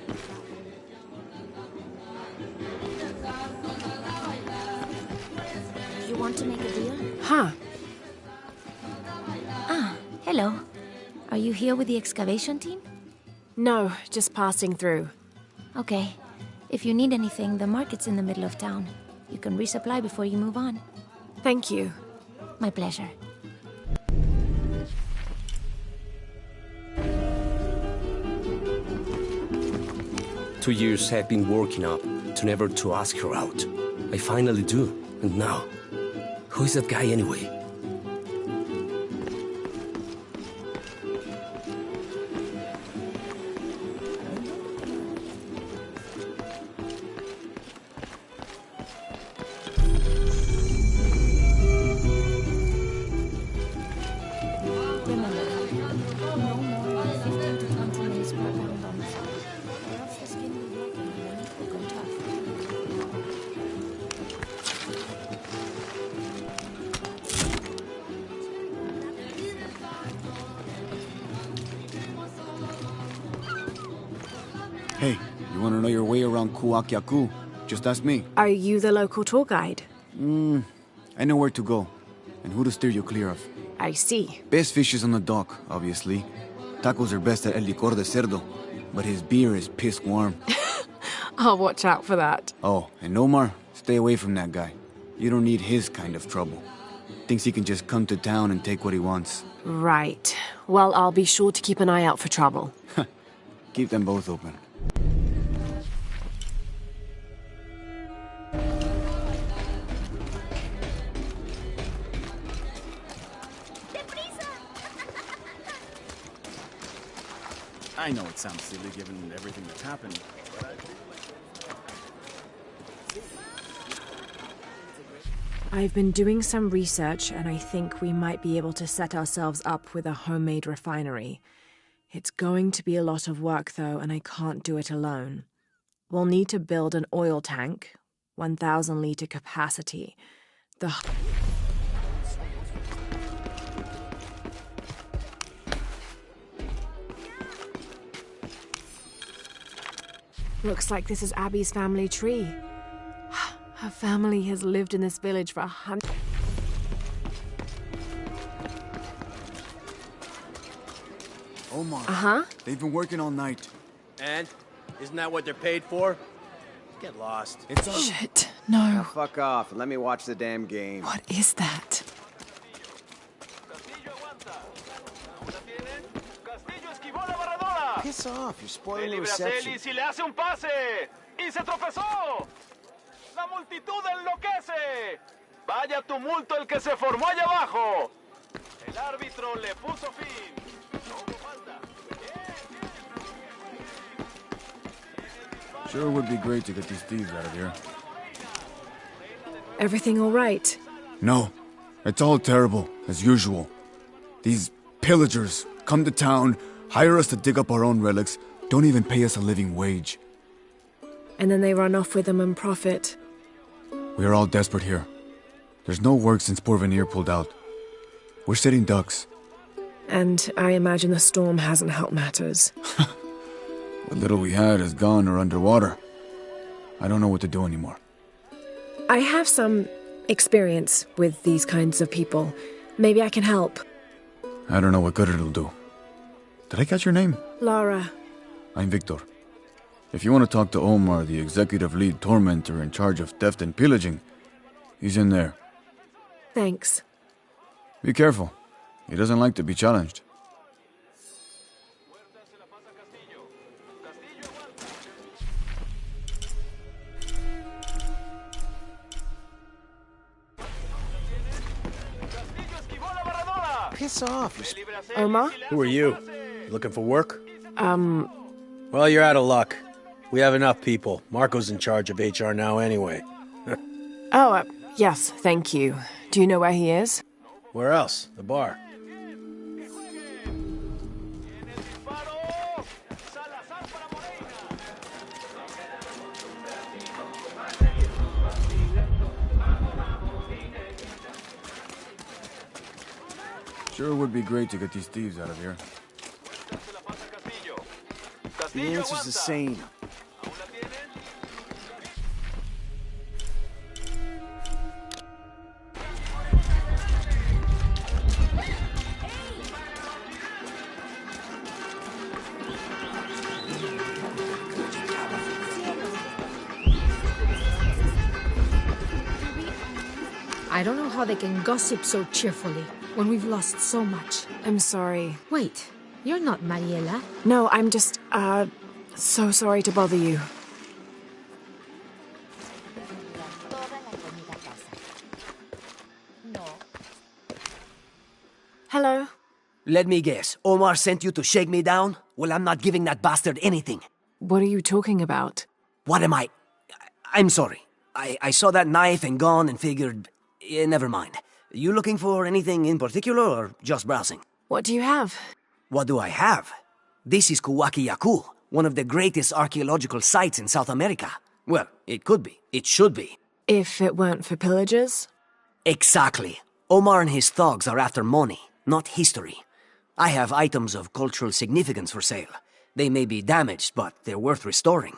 it. You want to make a deal? Huh. Ah, hello. Are you here with the excavation team? No, just passing through. Okay. If you need anything, the market's in the middle of town. You can resupply before you move on. Thank you. My pleasure. Two years I've been working up to never to ask her out. I finally do, and now, who is that guy anyway? Remember, no more than 15 to 20 minutes per pound on the fire, or else the skin will lock and the meat will go tough. Hey, you want to know your way around Kuakyaku? Just ask me. Are you the local tour guide? I know where to go, and who to steer you clear of. I see. Best fish is on the dock, obviously. Tacos are best at El Licor de Cerdo, but his beer is piss warm. I'll watch out for that. Oh, and Omar, stay away from that guy. You don't need his kind of trouble. Thinks he can just come to town and take what he wants. Right. Well, I'll be sure to keep an eye out for trouble. Keep them both open. I know it sounds silly given everything that's happened, but I've been doing some research, and I think we might be able to set ourselves up with a homemade refinery. It's going to be a lot of work, though, and I can't do it alone. We'll need to build an oil tank, 1,000-liter capacity. Looks like this is Abby's family tree. Her family has lived in this village for 100... Omar. Uh-huh. They've been working all night. And? Isn't that what they're paid for? Get lost. It's on. Shit, no. Now fuck off and let me watch the damn game. What is that? Piss off, you're spoiling the reception. Si le hace un pase y se tropezó. La multitud enloquece. Vaya tumulto el que se formó allá abajo. El árbitro le puso fin. No hubo falta. Sure would be great to get these thieves out of here. Everything all right? No. It's all terrible, as usual. These pillagers come to town, hire us to dig up our own relics, don't even pay us a living wage. And then they run off with them and profit. We are all desperate here. There's no work since Porvenir pulled out. We're sitting ducks. And I imagine the storm hasn't helped matters. What little we had is gone or underwater. I don't know what to do anymore. I have some experience with these kinds of people. Maybe I can help. I don't know what good it'll do. Did I catch your name? Lara. I'm Victor. If you want to talk to Omar, the executive lead tormentor in charge of theft and pillaging, he's in there. Thanks. Be careful. He doesn't like to be challenged. Piss off, Omar? Who are you? Looking for work? Well, you're out of luck. We have enough people. Marco's in charge of HR now anyway. Yes, thank you. Do you know where he is? Where else? The bar. Sure would be great to get these thieves out of here. The answer's the same. I don't know how they can gossip so cheerfully when we've lost so much. I'm sorry. Wait, you're not Mariela. No, I'm just, so sorry to bother you. Hello? Let me guess. Omar sent you to shake me down? Well, I'm not giving that bastard anything. What are you talking about? What am I? I'm sorry. I saw that knife and gun and figured... never mind. You looking for anything in particular or just browsing? What do you have? What do I have? This is Kuwaki Yaku, one of the greatest archaeological sites in South America. Well, it could be. It should be. If it weren't for pillagers? Exactly. Omar and his thugs are after money, not history. I have items of cultural significance for sale. They may be damaged, but they're worth restoring.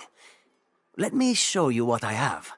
Let me show you what I have.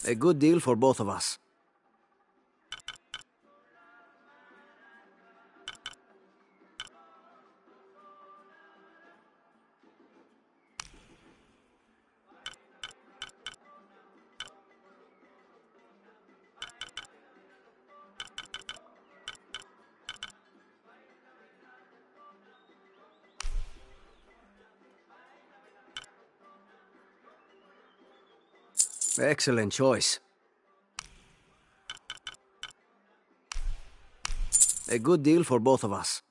A good deal for both of us. Excellent choice. A good deal for both of us.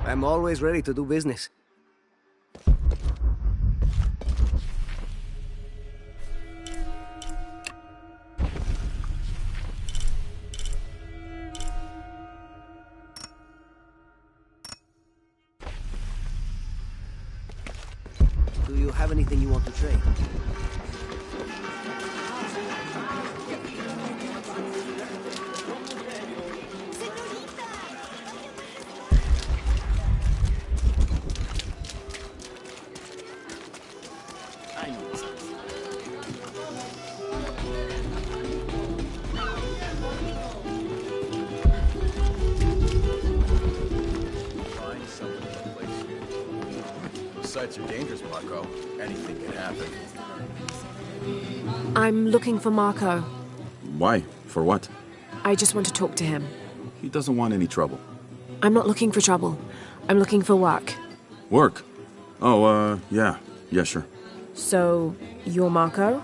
I'm always ready to do business. Do you have anything you want to trade? I know what's up. Find someone to replace you. Besides, you're dangerous, Marco. Anything can happen. I'm looking for Marco. Why? For what? I just want to talk to him. He doesn't want any trouble. I'm not looking for trouble. I'm looking for work. Work? Oh, yeah. Yeah, sure. So, you're Marco?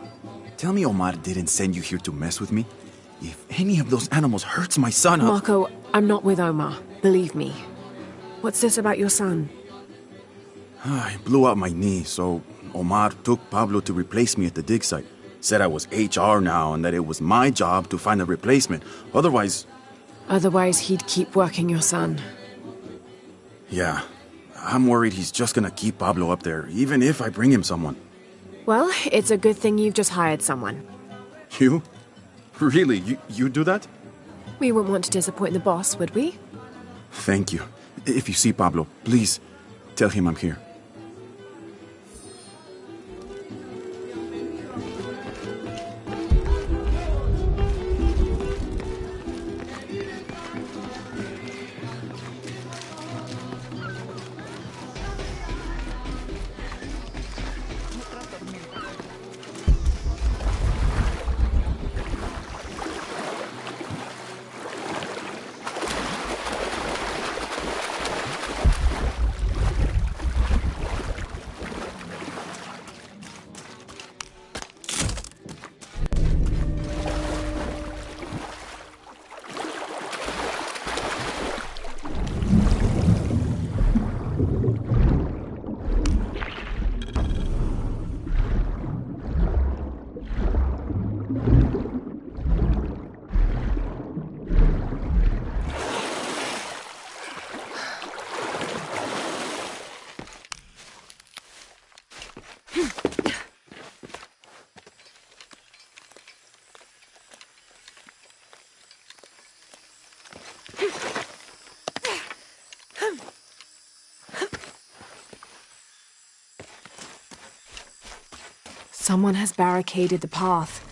Tell me Omar didn't send you here to mess with me? If any of those animals hurts my son, Marco, I'm not with Omar. Believe me. What's this about your son? I blew out my knee, so Omar took Pablo to replace me at the dig site. Said I was HR now and that it was my job to find a replacement. Otherwise, he'd keep working your son. Yeah. I'm worried he's just gonna keep Pablo up there, even if I bring him someone. Well, it's a good thing you've just hired someone. You? Really? You do that? We wouldn't want to disappoint the boss, would we? Thank you. If you see Pablo, please tell him I'm here. Someone has barricaded the path.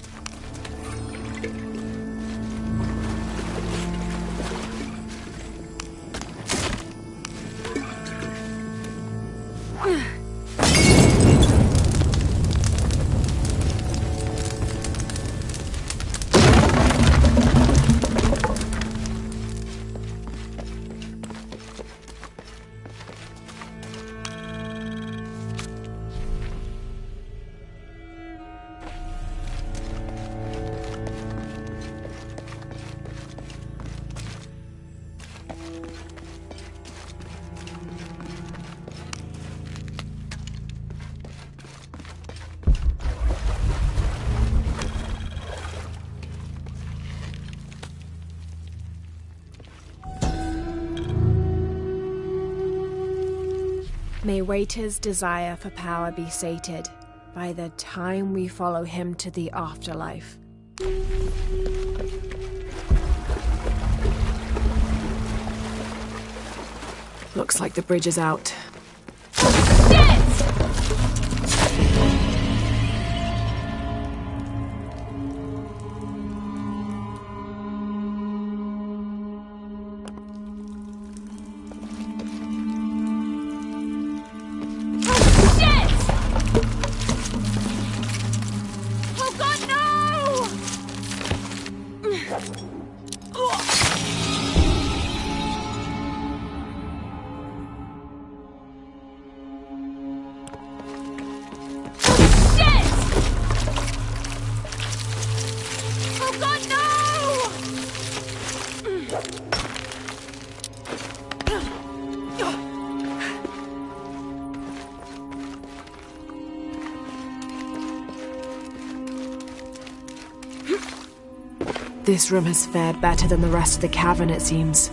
May Waiter's desire for power be sated by the time we follow him to the afterlife. Looks like the bridge is out. Shit! This room has fared better than the rest of the cavern, it seems.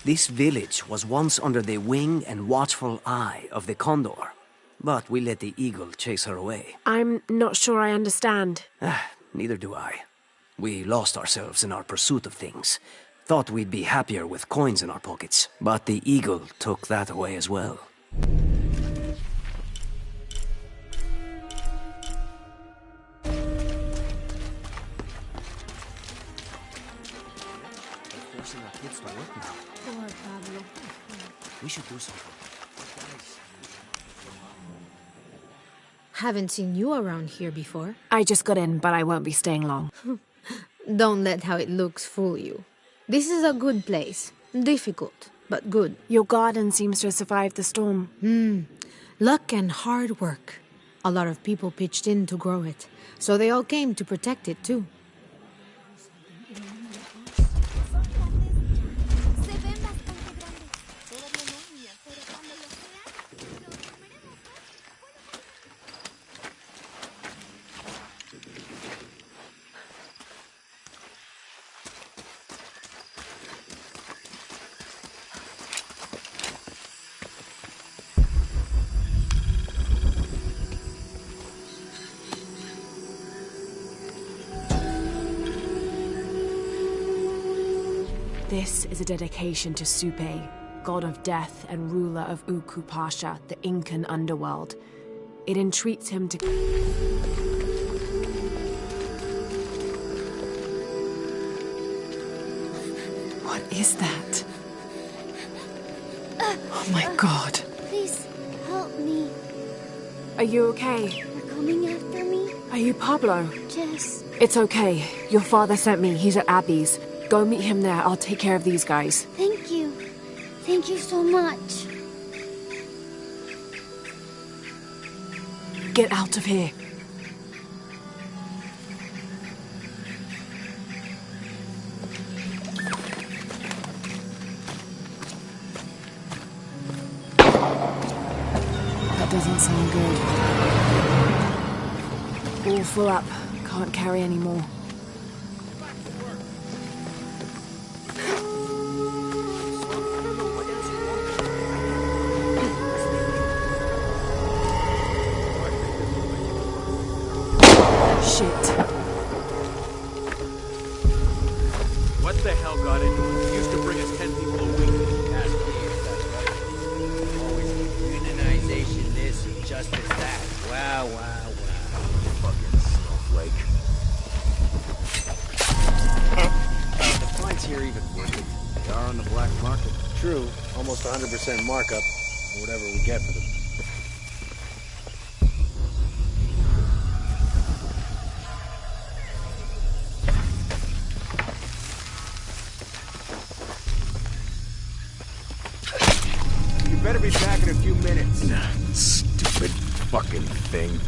This village was once under the wing and watchful eye of the condor, but we let the eagle chase her away. I'm not sure I understand. Neither do I. We lost ourselves in our pursuit of things. Thought we'd be happier with coins in our pockets, but the eagle took that away as well. Forcing our kids to work now. Poor Pablo. We should do something. Haven't seen you around here before. I just got in, but I won't be staying long. Don't let how it looks fool you. This is a good place. Difficult, but good. Your garden seems to have survived the storm. Luck and hard work. A lot of people pitched in to grow it, so they all came to protect it too. This is a dedication to Supe, god of death and ruler of Uku Pasha, the Incan underworld. It entreats him to... What is that? Oh my god. Please, help me. Are you okay? They're coming after me. Are you Pablo? Jess. It's okay. Your father sent me. He's at Abby's. Go meet him there. I'll take care of these guys. Thank you. Thank you so much. Get out of here. That doesn't sound good. All full up. Can't carry any more. Shit. What the hell got into it? Used to bring us 10 people a week. Ask me if that's right. Always unionization this and justice that. Wow, wow, wow. Fucking snowflake. The flights here even worth it. They are on the black market. True, almost 100% markup, or whatever we get for them. Better be back in a few minutes. Stupid fucking thing.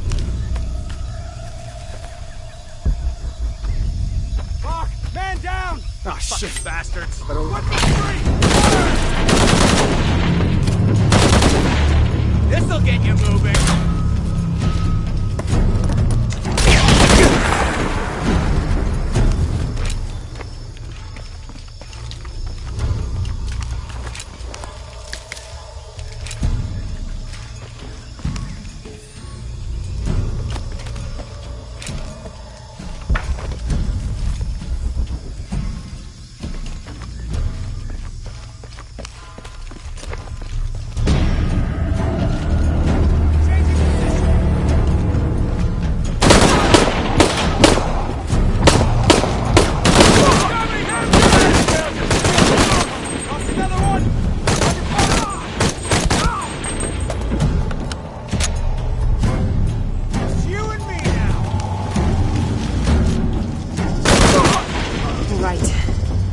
Fuck! Man down! Oh, shit, bastards. This'll get you moving.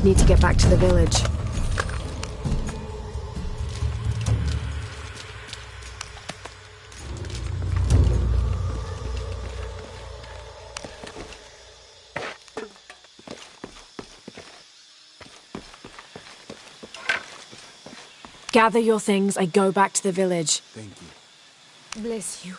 Need to get back to the village. Gather your things, I go back to the village. Thank you. Bless you.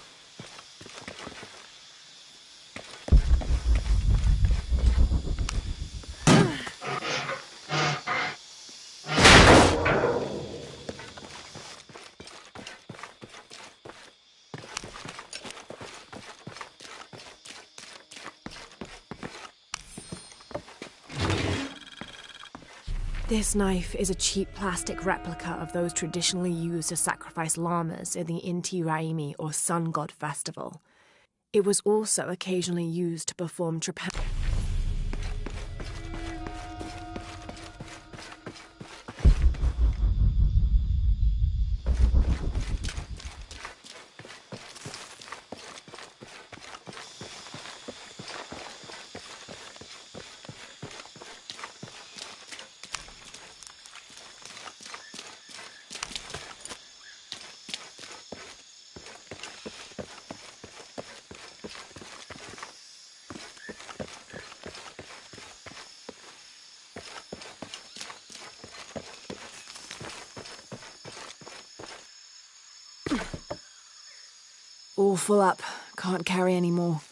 This knife is a cheap plastic replica of those traditionally used to sacrifice llamas in the Inti Raymi or Sun God Festival. It was also occasionally used to perform trepanning. All full up. Can't carry any more.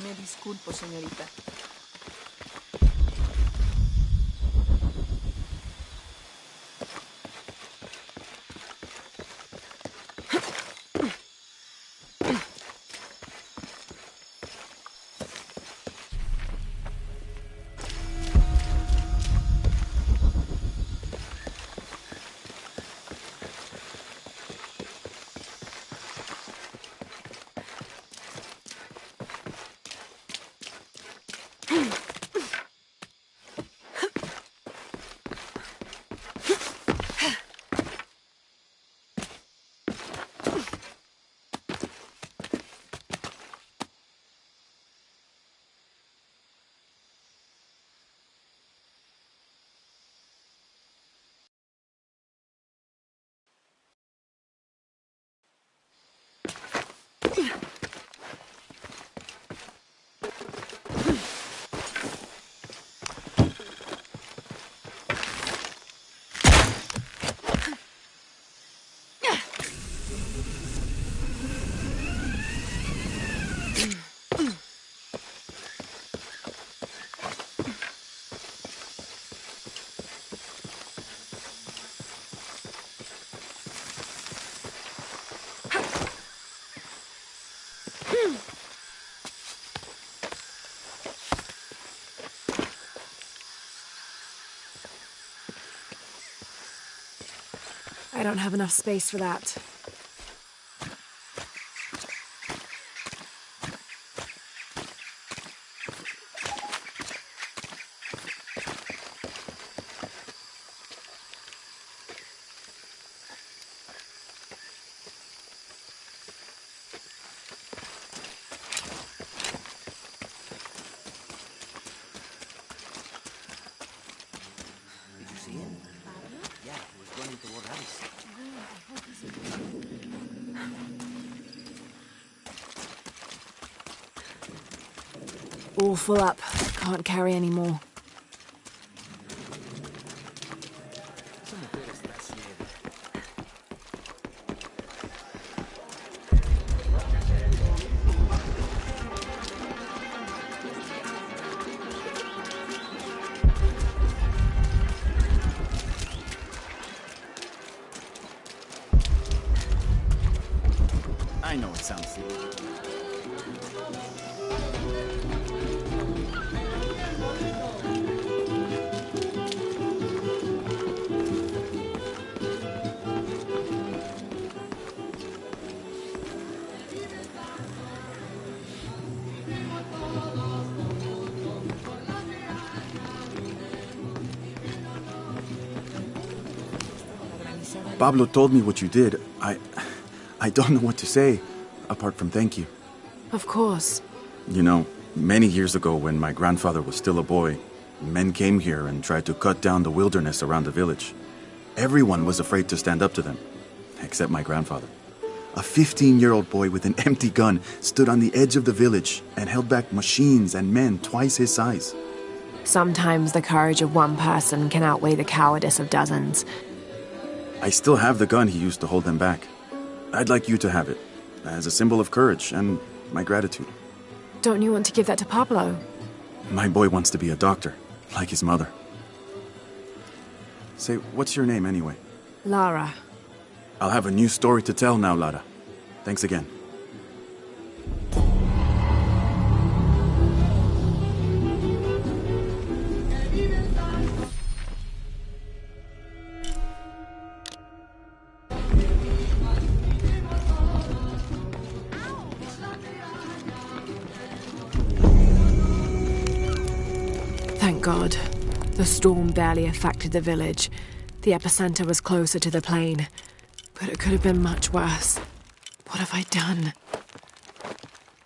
Me disculpo, señorita. I don't have enough space for that. All full up. Can't carry any more. I know it sounds silly. Pablo told me what you did. I don't know what to say, apart from thank you. Of course. You know, many years ago when my grandfather was still a boy, men came here and tried to cut down the wilderness around the village. Everyone was afraid to stand up to them, except my grandfather. A 15-year-old boy with an empty gun stood on the edge of the village and held back machines and men twice his size. Sometimes the courage of one person can outweigh the cowardice of dozens. I still have the gun he used to hold them back. I'd like you to have it, as a symbol of courage and my gratitude. Don't you want to give that to Pablo? My boy wants to be a doctor, like his mother. Say, what's your name anyway? Lara. I'll have a new story to tell now, Lara. Thanks again. Thank God. The storm barely affected the village. The epicenter was closer to the plain. But it could have been much worse. What have I done?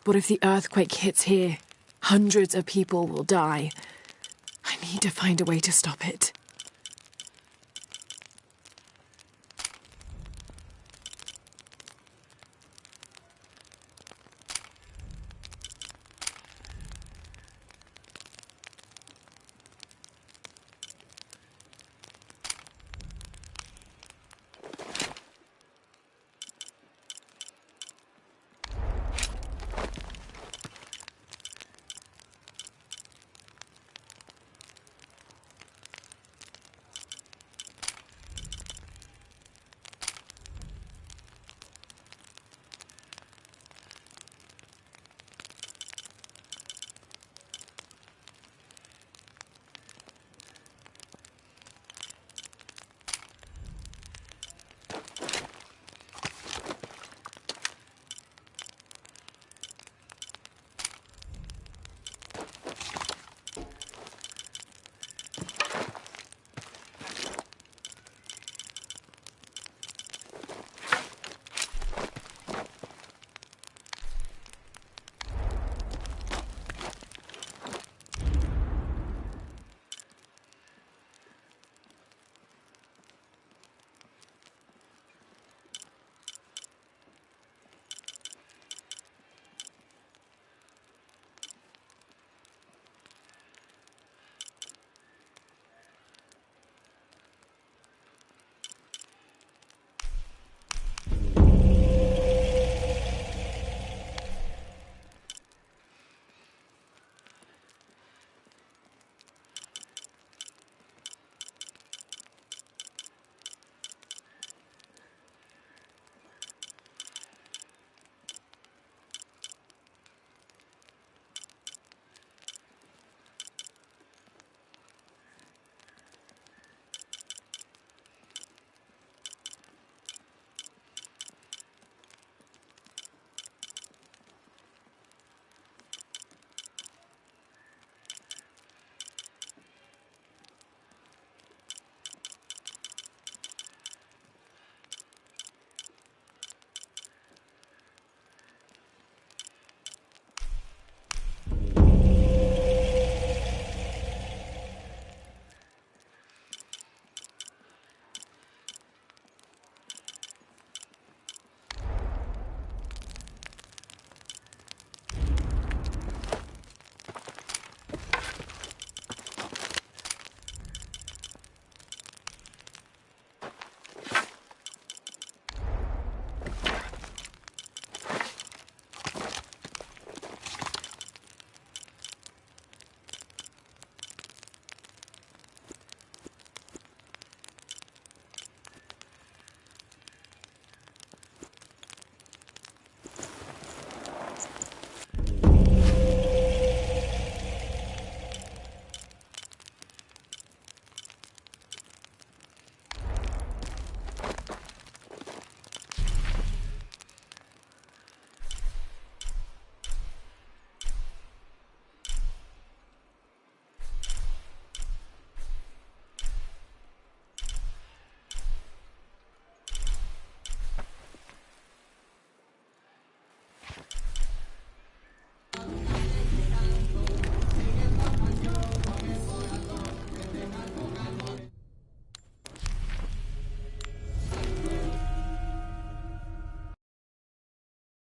What if the earthquake hits here? Hundreds of people will die. I need to find a way to stop it.